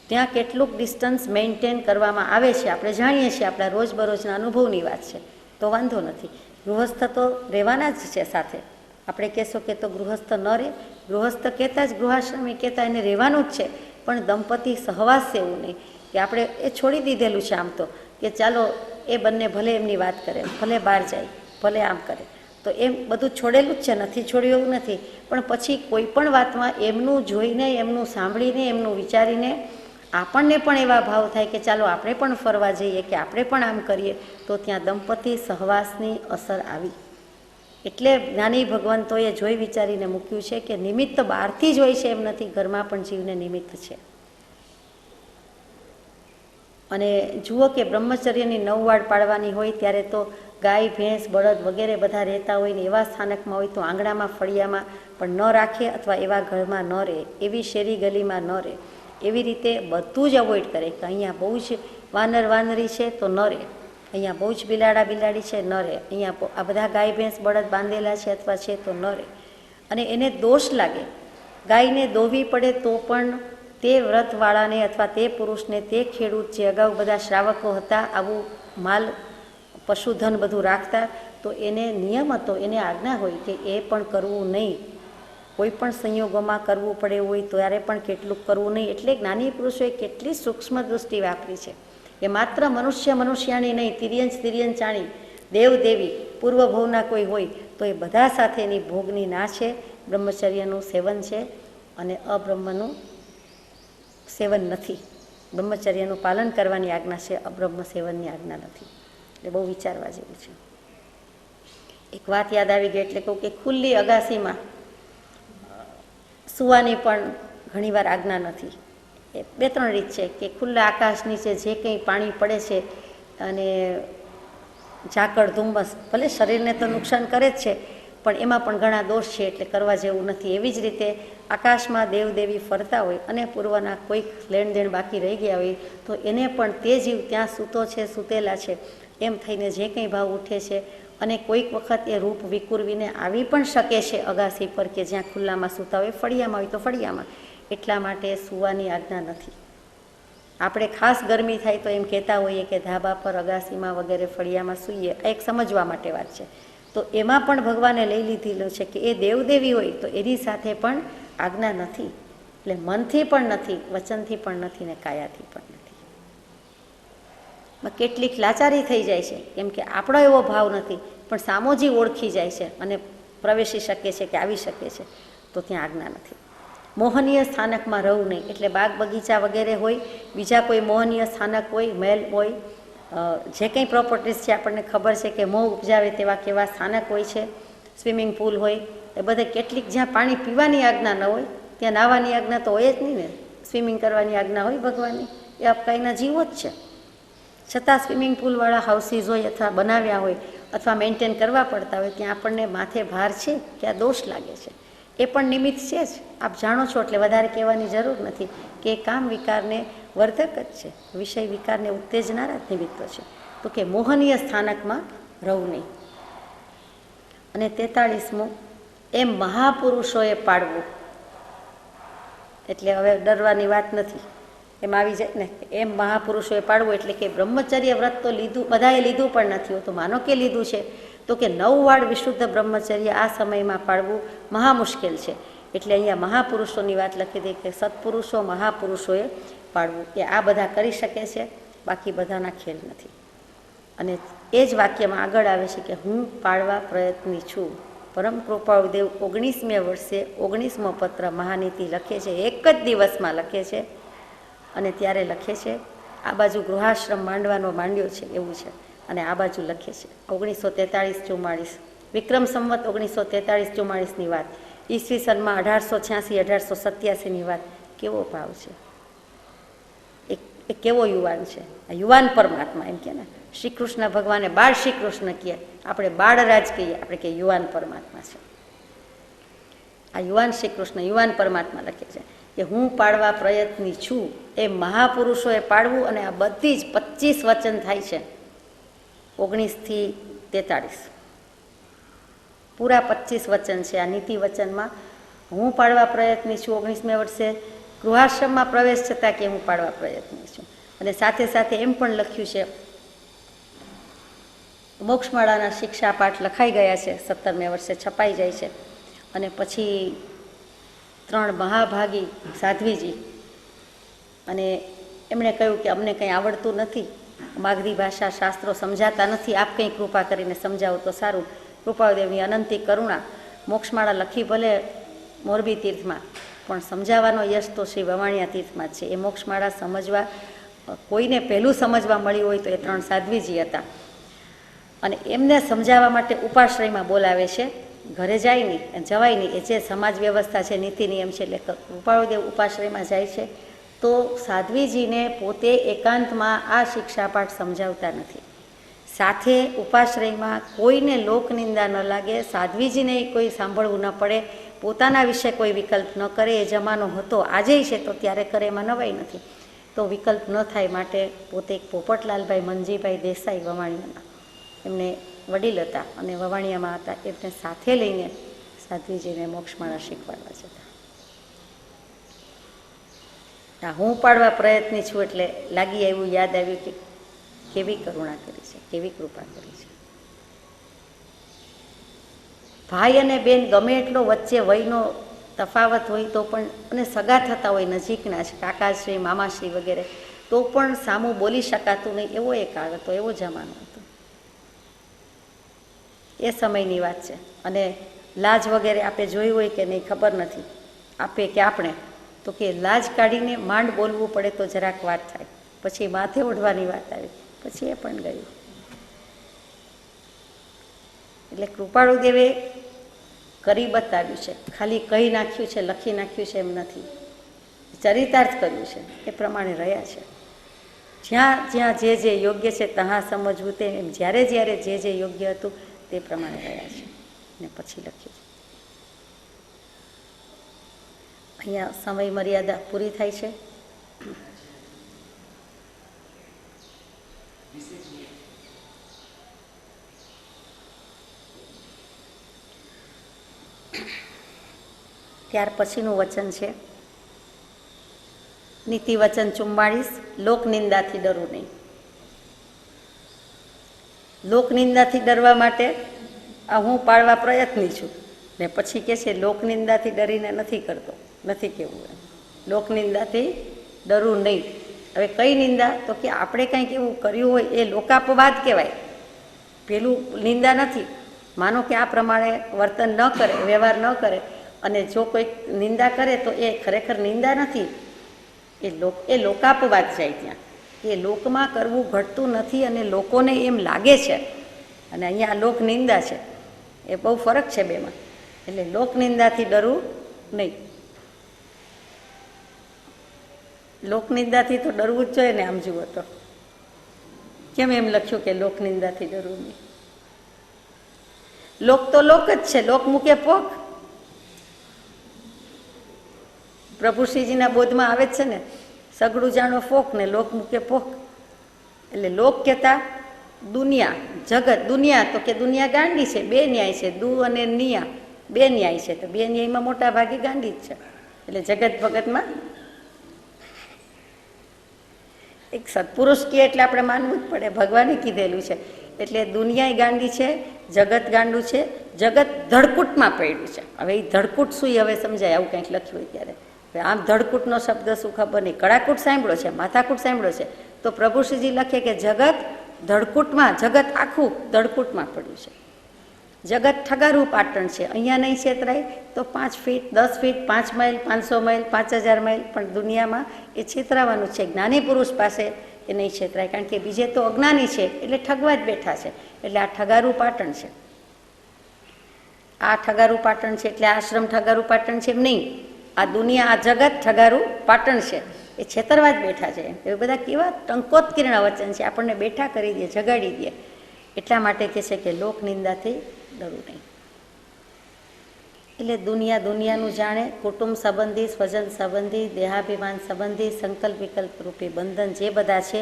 ત્યાં કેટલુંક ડિસ્ટન્સ મેન્ટેન કરવામાં આવે છે આપણે જાણીએ છીએ, આપણા રોજબરોજના અનુભવની વાત છે, તો વાંધો નથી. ગૃહસ્થ તો રહેવાના જ છે સાથે. આપણે કહેશો કે તો ગૃહસ્થ ન રહે, ગૃહસ્થ કહેતા જ ગૃહાશ્રમી કહેતા એને રહેવાનું જ છે, પણ દંપતી સહવાસ એવું નહીં કે આપણે એ છોડી દીધેલું છે આમ તો, કે ચાલો એ બંને ભલે એમની વાત કરે, ભલે બહાર જાય, ભલે આમ કરે, તો એમ બધું છોડેલું જ છે, નથી છોડ્યું એવું નથી. પણ પછી કોઈ પણ વાતમાં એમનું જોઈને, એમનું સાંભળીને, એમનું વિચારીને આપણને પણ એવા ભાવ થાય કે ચાલો આપણે પણ ફરવા જઈએ, કે આપણે પણ આમ કરીએ, તો ત્યાં દંપતી સહવાસની અસર આવી. એટલે જ્ઞાની ભગવંતોએ જોઈ વિચારીને મૂક્યું છે કે નિમિત્ત બહારથી જ હોય છે એમ નથી, ઘરમાં પણ જીવને નિમિત્ત છે. અને જુઓ કે બ્રહ્મચર્યની 9 વાડ પાડવાની હોય ત્યારે તો ગાય, ભેંસ, બળદ વગેરે બધા રહેતા હોય ને એવા સ્થાનકમાં હોય તો આંગણામાં, ફળિયામાં પણ ન રાખે, અથવા એવા ઘરમાં ન રહે, એવી શેરી ગલીમાં ન રહે. એવી રીતે બધું જ અવોઇડ કરે કે અહીંયા બહુ જ વાનર વાનરી છે તો ન રહે, અહીંયા બહુ જ બિલાડા બિલાડી છે ન રહે, અહીંયા આ બધા ગાય, ભેંસ, બળદ બાંધેલા છે અથવા છે તો ન રહે. અને એને દોષ લાગે, ગાયને દોવી પડે તો પણ તે વ્રતવાળાને અથવા તે પુરુષને, તે ખેડૂત જે અગાઉ બધા શ્રાવકો હતા, આવું માલ, પશુધન બધું રાખતા, તો એને નિયમ હતો, એને આજ્ઞા હોય કે એ પણ કરવું નહીં. કોઈ પણ સંયોગોમાં કરવું પડે હોય ત્યારે પણ કેટલું કરવું નહીં. એટલે જ્ઞાની પુરુષોએ કેટલી સૂક્ષ્મ દૃષ્ટિ વાપરી છે. એ માત્ર મનુષ્ય મનુષ્યાની નહીં, તિર્યંચ તિર્યંચાણી, દેવ દેવી, પૂર્વભવના કોઈ હોય તો એ બધા સાથેની ભોગની ના છે. બ્રહ્મચર્યનું સેવન છે અને અબ્રહ્મનું સેવન નથી. બ્રહ્મચર્યનું પાલન કરવાની આજ્ઞા છે, અબ્રહ્મ સેવનની આજ્ઞા નથી. એટલે બહુ વિચારવા જેવું છે. એક વાત યાદ આવી ગઈ એટલે કહું કે ખુલ્લી અગાસીમાં સૂવાની પણ ઘણીવાર આજ્ઞા નથી. એ 2-3 રીત છે કે ખુલ્લા આકાશ નીચે જે કંઈ પાણી પડે છે અને ઝાકળ, ધુમ્મસ ભલે શરીરને તો નુકસાન કરે જ છે, પણ એમાં પણ ઘણા દોષ છે, એટલે કરવા જેવું નથી. એવી જ રીતે આકાશમાં દેવદેવી ફરતા હોય અને પૂર્વના કોઈક લેણ દેણ બાકી રહી ગયા હોય તો એને પણ તે જીવ ત્યાં સૂતો છે, સૂતેલા છે એમ થઈને જે કંઈ ભાવ ઉઠે છે. અને કોઈક વખત એ રૂપ વિકુરવીને આવી પણ શકે છે અગાસી પર, કે જ્યાં ખુલ્લામાં સૂતા હોય, ફળિયામાં હોય તો ફળિયામાં. એટલા માટે સૂવાની આજ્ઞા નથી. આપણે ખાસ ગરમી થાય તો એમ કહેતા હોઈએ કે ધાબા પર, અગાસીમાં વગેરે ફળિયામાં સૂઈએ, એક સમજવા માટે વાત છે. તો એમાં પણ ભગવાને લઈ લીધેલું છે કે એ દેવદેવી હોય તો એની સાથે પણ આજ્ઞા નથી. એટલે મનથી પણ નથી, વચનથી પણ નથી ને કાયાથી પણ નથી. કેટલીક લાચારી થઈ જાય છે, કેમ કે આપણો એવો ભાવ નથી, પણ સામોજી ઓળખી જાય છે અને પ્રવેશી શકે છે કે આવી શકે છે, તો ત્યાં આજ્ઞા નથી. મોહનીય સ્થાનકમાં રહવું નહીં. એટલે બાગ બગીચા વગેરે હોય, બીજા કોઈ મોહનીય સ્થાનક હોય, મહેલ હોય, જે કંઈ પ્રોપર્ટીઝ છે આપણને ખબર છે કે મોહ ઉપજાવે તેવા કેવા સ્થાનક હોય છે, સ્વિમિંગ પુલ હોય, એ બધે કેટલીક જ્યાં પાણી પીવાની આજ્ઞા ન હોય ત્યાં નાહવાની આજ્ઞા તો હોય જ નહીં ને. સ્વિમિંગ કરવાની આજ્ઞા હોય ભગવાનની, એ અપકાઈના જીવો જ છે. છતાં સ્વિમિંગ પુલવાળા હાઉસીસ હોય અથવા બનાવ્યા હોય અથવા મેન્ટેન કરવા પડતા હોય, ત્યાં આપણને માથે ભાર છે કે આ દોષ લાગે છે. એ પણ નિમિત્ત છે જ, આપ જાણો છો, એટલે વધારે કહેવાની જરૂર નથી કે કામ વિકારને વર્ધક જ છે, વિષય વિકારને ઉત્તેજનારા જ નિમિત્તો છે. તો કે મોહનીય સ્થાનકમાં રહવું નહીં. અને 43મું, એમ મહાપુરુષોએ પાડવું. એટલે હવે ડરવાની વાત નથી, એમ આવી જાય ને. એમ મહાપુરુષોએ પાડવું એટલે કે બ્રહ્મચર્ય વ્રત તો લીધું, બધાએ લીધું પણ નથી હોતું. માનો કે લીધું છે તો કે 9 વાડ વિશુદ્ધ બ્રહ્મચર્ય આ સમયમાં પાડવું મહા મુશ્કેલ છે. એટલે અહીંયા મહાપુરુષોની વાત લખી દે કે સત્પુરુષો, મહાપુરુષોએ પાડવું. એ આ બધા કરી શકે છે, બાકી બધાના ખેલ નથી. અને એ જ વાક્યમાં આગળ આવે છે કે હું પાડવા પ્રયત્ની છું. પરમ કૃપાળુદેવ 19મે વર્ષે 19મો પત્ર મહાનીતિ લખે છે, એક જ દિવસમાં લખે છે. અને ત્યારે લખે છે, આ બાજુ ગૃહાશ્રમ માંડ્યો છે એવું છે, અને આ બાજુ લખે છે 1943-44 વિક્રમ સંવત 1943-44ની વાત, ઈસવીસનમાં 1886-1887ની વાત. કેવો ભાવ છે, એ કેવો યુવાન છે, આ યુવાન પરમાત્મા એમ કે ને. શ્રી કૃષ્ણ ભગવાને બાળ શ્રી કૃષ્ણ કહે, આપણે બાળરાજ કહીએ, આપણે કે યુવાન પરમાત્મા છે. આ યુવાન શ્રી કૃષ્ણ, યુવાન પરમાત્મા લખે છે કે હું પાડવા પ્રયત્ની છું. એ મહાપુરુષોએ પાડવું. અને આ બધી જ 25 વચન થાય છે, 19થી 43 પૂરા 25 વચન છે આ નીતિ વચનમાં. હું પાડવા પ્રયત્ની છું 19મે વર્ષે, ગૃહાશ્રમમાં પ્રવેશ છતાં કે હું પાડવા પ્રયત્ન છું. અને સાથે સાથે એમ પણ લખ્યું છે, મોક્ષમાળાના શિક્ષા પાઠ લખાઈ ગયા છે, 17મે વર્ષે છપાઈ જાય છે. અને પછી 3 મહાભાગી સાધ્વીજી, અને એમણે કહ્યું કે અમને કંઈ આવડતું નથી, માગધી ભાષા શાસ્ત્રો સમજાતા નથી, આપ કંઈ કૃપા કરીને સમજાવો તો સારું. કૃપાદેવની અનંતી કરુણા, મોક્ષમાળા લખી ભલે મોરબી તીર્થમાં, પણ સમજાવવાનો યશ તો શ્રી વવાણિયા તીર્થમાં જ છે. એ મોક્ષમાળા સમજવા, કોઈને પહેલું સમજવા મળ્યું હોય તો એ 3 સાધ્વીજી હતા. અને એમને સમજાવવા માટે ઉપાશ્રયમાં બોલાવે છે, ઘરે જાય નહીં, જવાય નહીં. એ જે સમાજ વ્યવસ્થા છે, નીતિ નિયમ છે, એટલે કૃપાળુદેવ ઉપાશ્રયમાં જાય છે. તો સાધ્વીજીને પોતે એકાંતમાં આ શિક્ષાપાઠ સમજાવતા નથી. સાથે ઉપાશ્રયમાં કોઈને લોકનિંદા ન લાગે, સાધ્વીજીને કોઈ સાંભળવું ન પડે, પોતાના વિશે કોઈ વિકલ્પ ન કરે. એ જમાનો હતો, આજે છે તો ત્યારે કરે, એમાં નવાઈ નથી. તો વિકલ્પ ન થાય માટે પોતે પોપટલાલભાઈ મનજીભાઈ દેસાઈ વવાણિયાના, એમને વડીલ હતા અને વવાણિયામાં હતા, એમને સાથે લઈને સાધ્વીજીને મોક્ષમાળા શીખવાડવા જતા. હું પાડવા પ્રયત્ની છું એટલે લાગી આવ્યું, યાદ આવ્યું કે કેવી કરુણા કરી છે, કેવી કૃપા કરી છે. ભાઈ અને બેન ગમે એટલો વચ્ચે વયનો તફાવત હોય તો પણ, અને સગા થતા હોય, નજીકના છે, કાકાશ્રી મામાશ્રી વગેરે, તો પણ સામું બોલી શકાતું નહીં, એવો એક કાળ હતો, એવો જમાનો હતો. એ સમયની વાત છે. અને લાજ વગેરે આપણે જોયું હોય કે નહીં ખબર નથી, આપે કે આપણે, તો કે લાજ કાઢીને માંડ બોલવું પડે તો જરાક વાત થાય, પછી માથે ઓઢવાની વાત આવી, પછી એ પણ ગયું. એટલે કૃપાળુદેવે કરી બતાવ્યું છે, ખાલી કહી નાખ્યું છે, લખી નાખ્યું છે એમ નથી, ચરિતાર્થ કર્યું છે, એ પ્રમાણે રહ્યા છે. જ્યાં જ્યાં જે યોગ્ય છે ત્યાં સમજવું, તે એમ જ્યારે જ્યારે જે યોગ્ય હતું તે પ્રમાણે રહ્યા છે ને પછી લખ્યું છે. અહીંયા સમય મર્યાદા પૂરી થાય છે. ત્યાર પછીનું વચન છે નીતિ વચન 44, લોકનિંદાથી ડરવું નહીં. લોકનિંદાથી ડરવા માટે આ હું પાડવા પ્રયત્ની છું, ને પછી કે છે લોકનિંદાથી ડરીને નથી કરતો, નથી કહેવું એમ. લોકનિંદાથી ડરવું નહીં. હવે કઈ નિંદા? તો કે આપણે કંઈક એવું કર્યું હોય એ લોકાપવાદ કહેવાય, પેલું નિંદા નથી. માનો કે આ પ્રમાણે વર્તન ન કરે, વ્યવહાર ન કરે, અને જો કોઈક નિંદા કરે તો એ ખરેખર નિંદા નથી, એ લોકાપવાદ જાય ત્યાં. એ લોકમાં કરવું ઘટતું નથી અને લોકોને એમ લાગે છે, અને અહીંયા લોકનિંદા છે, એ બહુ ફરક છે બેમાં. એટલે લોકનિંદાથી ડરવું નહીં. લોકનિંદાથી તો ડરવું જ જોઈએ ને. આમ જુઓ તો કેમ એમ લખ્યું કે લોકનિંદાથી ડરવું નહીં? લોક તો લોક જ છે, લોક મૂકે પોક. પ્રભુશ્રીજીના બોધમાં આવે જ છે ને, સગડું જાણો ફોક ને લોક મૂકે પોક. એટલે લોક કહેતા દુનિયા, જગત. દુનિયા તો કે દુનિયા ગાંડી છે, બે ન્યાય છે, દુ અને નિયા બે ન્યાય છે, તો બે ન્યાયમાં મોટા ભાગે ગાંડી જ છે. એટલે જગત ભગતમાં એક સત્પુરુષ કહે એટલે આપણે માનવું જ પડે, ભગવાને કીધેલું છે. એટલે દુનિયાય ગાંડી છે, જગત ગાંડું છે, જગત ધડકૂટમાં પડ્યું છે. હવે એ ધડકૂટ શું હવે સમજાય, આવું કંઈક લખ્યું હોય ત્યારે. આમ ધડકૂટનો શબ્દ શું ખબર નહીં, કડાકૂટ સાંભળ્યો છે, માથાકૂટ સાંભળ્યો છે, તો પ્રભુશ્રીજી લખે કે જગત ધડકૂટમાં, જગત આખું ધડકૂટમાં પડ્યું છે. જગત ઠગારું પાટણ છે, અહીંયા નહીં છેતરાય તો 5 feet 10 feet 5 mile 500 mile 5000 mile, પણ દુનિયામાં એ છેતરાવાનું છે. જ્ઞાની પુરુષ પાસે એ નહીં છેતરાય, કારણ કે બીજે તો અજ્ઞાની છે એટલે ઠગવા જ બેઠા છે. એટલે આ ઠગારું પાટણ છે, આ ઠગારું પાટણ છે. એટલે આશ્રમ ઠગારું પાટણ છે એમ નહીં, આ દુનિયા, આ જગત ઠગારું પાટણ છે, એ છેતરવા જ બેઠા છે. એ બધા કેવા ટંકોત્કીર્ણ વચન છે, આપણને બેઠા કરી દે, જગાડી દે. એટલા માટે કહે છે કે લોકનિંદાથી ડરવું નહીં. એટલે દુનિયા દુનિયાનું જાણે, કુટુંબ સંબંધી, સ્વજન સંબંધી, દેહાભિમાન સંબંધી, સંકલ્પ વિકલ્પ રૂપી બંધન જે બધા છે,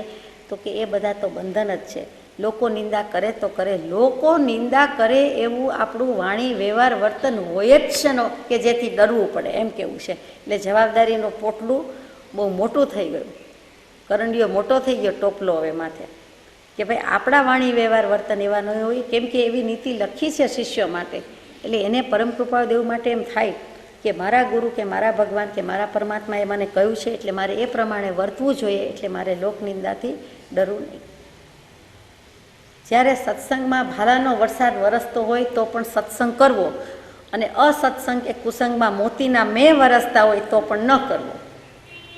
તો કે એ બધા તો બંધન જ છે. લોકો નિંદા કરે તો કરે, લોકો નિંદા કરે એવું આપણું વાણી વ્યવહાર વર્તન હોય જ છે કે જેથી ડરવું પડે એમ કેવું છે. એટલે જવાબદારીનું પોટલું બહુ મોટું થઈ ગયું, કરંડિયો મોટો થઈ ગયો ટોપલો હવે માથે, કે ભાઈ આપણા વાણી વ્યવહાર વર્તન એવા ન હોય, કેમ કે એવી નીતિ લખી છે શિષ્યો માટે. એટલે એને પરમ કૃપા દેવ માટે એમ થાય કે મારા ગુરુ કે મારા ભગવાન કે મારા પરમાત્માએ મને કહ્યું છે એટલે મારે એ પ્રમાણે વર્તવું જોઈએ, એટલે મારે લોકનિંદાથી ડરવું નહીં. જ્યારે સત્સંગમાં ભાલાનો વરસાદ વરસતો હોય તો પણ સત્સંગ કરવો, અને અસત્સંગ કે કુસંગમાં મોતીના મેં વરસતા હોય તો પણ ન કરવો.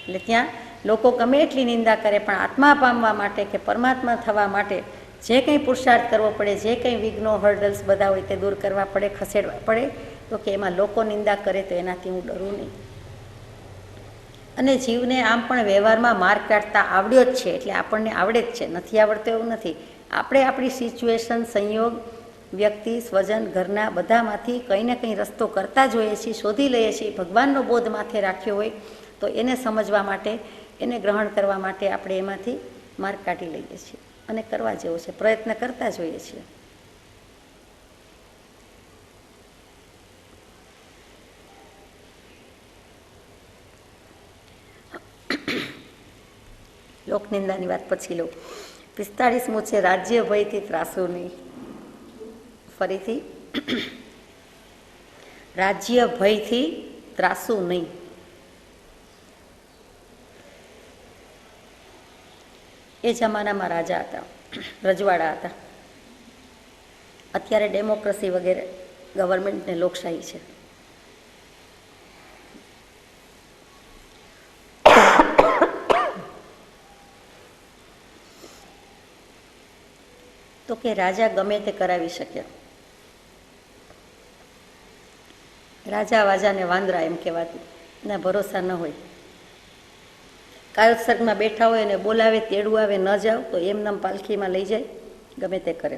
એટલે ત્યાં લોકો ગમે એટલી નિંદા કરે પણ આત્મા પામવા માટે કે પરમાત્મા થવા માટે જે કંઈ પુરુષાર્થ કરવો પડે, જે કંઈ વિઘ્નો હર્ડલ્સ બધા હોય તે દૂર કરવા પડે, ખસેડવા પડે, તો કે એમાં લોકો નિંદા કરે તો એનાથી હું ડરું નહીં. અને જીવને આમ પણ વ્યવહારમાં માર કાઢતા આવડ્યો જ છે, એટલે આપણને આવડે જ છે, નથી આવડતો એવું નથી. આપણે આપણી સિચ્યુએશન, સંયોગ, વ્યક્તિ, સ્વજન, ઘરના બધામાંથી કંઈ ને કંઈ રસ્તો કરતા જોઈએ છીએ, શોધી લઈએ છીએ. ભગવાનનો બોધ માથે રાખ્યો હોય તો એને સમજવા માટે, એને ગ્રહણ કરવા માટે આપણે એમાંથી માર્ગ કાઢી લઈએ છીએ, અને કરવા જેવો છે, પ્રયત્ન કરતા જોઈએ છીએ. લોકનિંદાની વાત પછી લો. 45મું છે રાજ્ય ભયથી ત્રાસું નહીં. ફરીથી, રાજ્ય ભયથી ત્રાસું નહીં. એ જમાનામાં રાજા હતા, રજવાડા હતા. અત્યારે ડેમોક્રેસી વગેરે ગવર્મેન્ટને લોકશાહી છે. તો કે રાજા ગમે તે કરાવી શકે. રાજા વાજાને વાંદરા એમ કહેવાતું, એના ભરોસા ન હોય. કાયોત્સર્ગમાં બેઠા હોય અને બોલાવે, તેડું આવે, ન જાવ તો એમનેમ પાલખીમાં લઈ જાય, ગમે તે કરે.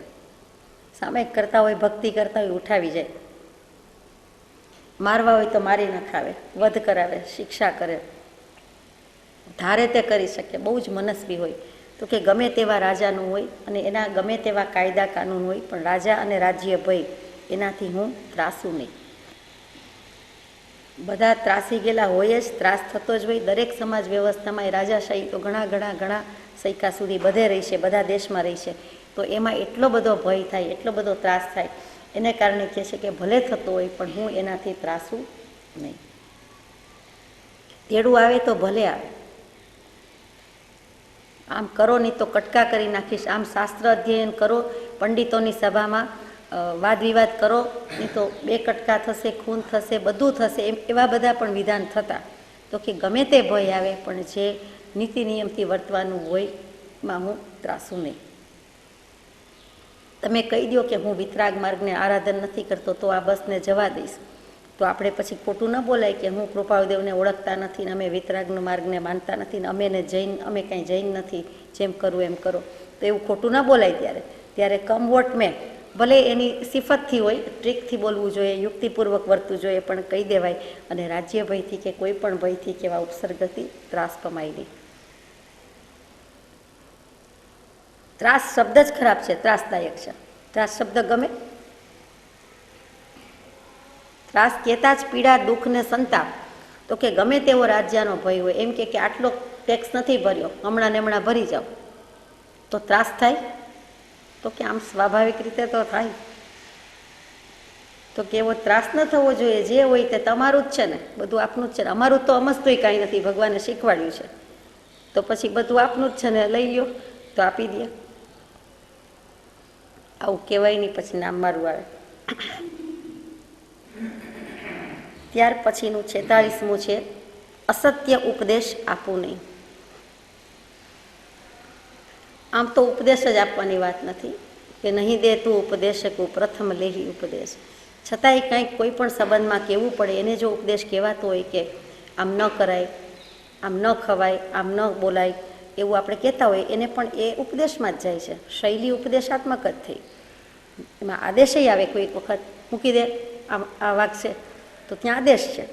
સામાયિક કરતા હોય, ભક્તિ કરતા હોય, ઉઠાવી જાય. મારવા હોય તો મારી નખાવે, વધ કરાવે, શિક્ષા કરે, ધારે તે કરી શકે. બહુ જ મનસ્વી હોય. તો કે ગમે તેવા રાજાનું હોય અને એના ગમે તેવા કાયદા કાનૂન હોય, પણ રાજા અને રાજ્ય ભય એનાથી હું ત્રાસું નહીં. બધા ત્રાસી ગયેલા હોય જ, ત્રાસ થતો જ હોય. દરેક સમાજ વ્યવસ્થામાં એ રાજાશાહી તો ઘણા સૈકા સુધી બધે રહી છે, બધા દેશમાં રહી છે. તો એમાં એટલો બધો ભય થાય, એટલો બધો ત્રાસ થાય, એને કારણે કહે છે કે ભલે થતો હોય પણ હું એનાથી ત્રાસું નહીં. તેડું આવે તો ભલે આવે, આમ કરો નહીં તો કટકા કરી નાખીશ. આમ શાસ્ત્ર અધ્યયન કરો, પંડિતોની સભામાં વાદ વિવાદ કરો, નહીં તો 2 કટકા થશે, ખૂન થશે, બધું થશે. એવા બધા પણ વિધાન થતા. તો કે ગમે તે ભય આવે પણ જે નીતિ નિયમથી વર્તવાનું હોય એમાં હું ત્રાસું નહીં. તમે કહી દો કે હું વિતરાગ માર્ગને આરાધન નથી કરતો તો આ બસને જવા દઈશ, તો આપણે પછી ખોટું ન બોલાય કે હું કૃપાળુદેવને ઓળખતા નથી ને અમે વિતરાગનો માર્ગને માનતા નથી ને અમે કાંઈ જૈન નથી, જેમ કરવું એમ કરો. તો એવું ખોટું ન બોલાય. ત્યારે કમ વોટ મેં, ભલે એની સિફતથી હોય, ટ્રીકથી બોલવું જોઈએ, યુક્તિપૂર્વક વર્તવું જોઈએ, પણ કહી દેવાય. અને રાજ્ય ભયથી કે કોઈ પણ ભયથી કે એવા ઉપસર્ગથી ત્રાસ પમાય નહીં. ત્રાસ શબ્દ જ ખરાબ છે, ત્રાસદાયક છે. ત્રાસ શબ્દ ગમે? ત્રાસ કહેતા જ પીડા, દુઃખ ને સંતાપ. તો કે ગમે તેવો રાજ્યનો ભય હોય, એમ કે આટલો ટેક્સ નથી ભર્યો, હમણાં ને હમણાં ભરી જાઓ, તો ત્રાસ થાય? તો કે આમ સ્વાભાવિક રીતે તો થાય. તો કે એવો ત્રાસ ન થવો જોઈએ. જે હોય તે તમારું જ છે ને, બધું આપનું જ છે ને. અમારું તો અમસ્તુંય કાંઈ નથી, ભગવાને શીખવાડ્યું છે. તો પછી બધું આપનું જ છે ને, લઈ લો તો આપી દે. આવું કહેવાય નહીં, પછી નામ મારું આવે. ત્યાર પછીનું 46મું છે અસત્ય ઉપદેશ આપવું નહીં. આમ તો ઉપદેશ જ આપવાની વાત નથી કે નહીં દે તું ઉપદેશકું પ્રથમ લેહી ઉપદેશ. છતાંય કંઈક કોઈ પણ સંબંધમાં કહેવું પડે, એને જો ઉપદેશ કહેવાતો હોય કે આમ ન કરાય, આમ ન ખવાય, આમ ન બોલાય, એવું આપણે કહેતા હોય, એને પણ એ ઉપદેશમાં જ જાય છે. શૈલી ઉપદેશાત્મક જ થઈ. એમાં આદેશય આવે. કોઈક વખત મૂકી દે, આમ આ વાગશે તો ત્યાં આદેશ છે.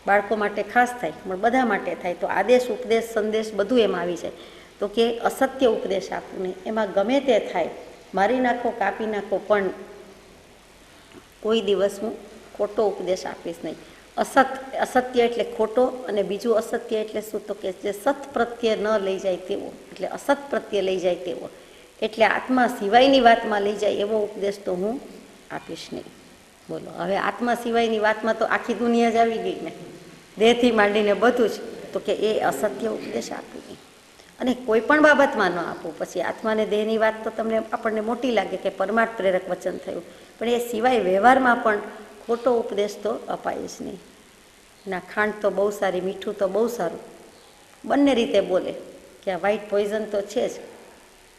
બાળકો માટે ખાસ થાય, પણ બધા માટે થાય. તો આદેશ, ઉપદેશ, સંદેશ બધું એમાં આવી જાય. તો કે અસત્ય ઉપદેશ આપવું નહીં. એમાં ગમે તે થાય મારી નાખો, કાપી નાખો, પણ કોઈ દિવસ હું ખોટો ઉપદેશ આપીશ નહીં. અસત્ય એટલે ખોટો, અને બીજું અસત્ય એટલે શું, તો કે જે સત પ્રત્યે ન લઈ જાય તેવો, એટલે અસત પ્રત્યે લઈ જાય તેવો, એટલે આત્મા સિવાયની વાતમાં લઈ જાય એવો ઉપદેશ તો હું આપીશ નહીં. બોલો, હવે આત્મા સિવાયની વાતમાં તો આખી દુનિયા જ આવી ગઈ ને, દેહથી માંડીને બધું જ, તો કે એ અસત્ય ઉપદેશ આપું નહીં. અને કોઈ પણ બાબતમાં ન આપવું. પછી આત્માને દેહની વાત તો તમને આપણને મોટી લાગે કે પરમાર્થ પ્રેરક વચન થયું, પણ એ સિવાય વ્યવહારમાં પણ ખોટો ઉપદેશ તો અપાય જ નહીં. ના, ખાંડ તો બહુ સારી, મીઠું તો બહુ સારું, બંને રીતે બોલે કે આ વ્હાઈટ પોઈઝન તો છે જ,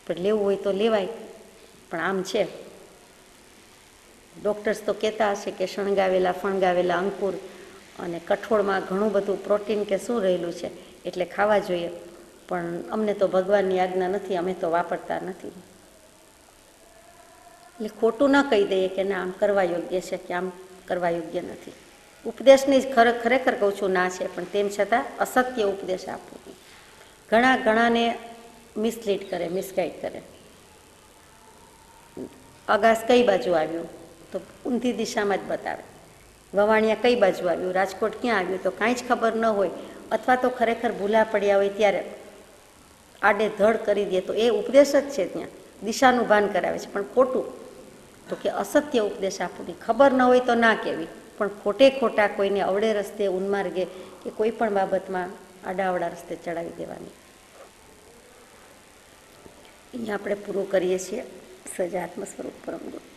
પણ લેવું હોય તો લેવાય. પણ આમ છે, ડૉક્ટર્સ તો કહેતા હશે કે શણગાવેલા ફણગાવેલા અંકુર અને કઠોળમાં ઘણું બધું પ્રોટીન કે શું રહેલું છે, એટલે ખાવા જોઈએ. પણ અમને તો ભગવાનની આજ્ઞા નથી, અમે તો વાપરતા નથી. એટલે ખોટું ન કહી દઈએ કે ના આમ કરવા યોગ્ય છે કે આમ કરવા યોગ્ય નથી. ઉપદેશની જ ખરેખર કહું છું ના છે, પણ તેમ છતાં અસત્ય ઉપદેશ આપવું. ઘણાને મિસલીડ કરે, મિસગાઈડ કરે. અગાસ કઈ બાજુ આવ્યું તો ઊંધી દિશામાં જ બતાવે. વવાણિયા કઈ બાજુ આવ્યું, રાજકોટ ક્યાં આવ્યું તો કાંઈ જ ખબર ન હોય, અથવા તો ખરેખર ભૂલા પડ્યા હોય ત્યારે આડે ધડ કરી દે, તો એ ઉપદેશ જ છે, ત્યાં દિશાનું ભાન કરાવે છે, પણ ખોટું. તો કે અસત્ય ઉપદેશ આપવું, ખબર ન હોય તો ના કહેવી, પણ ખોટે ખોટા કોઈને અવળે રસ્તે, ઉન્માર્ગે કે કોઈ પણ બાબતમાં આડાઅવળા રસ્તે ચડાવી દેવાની. અહીંયા આપણે પૂરું કરીએ છીએ. સજાત્મ સ્વરૂપ પરમ ગુરુ.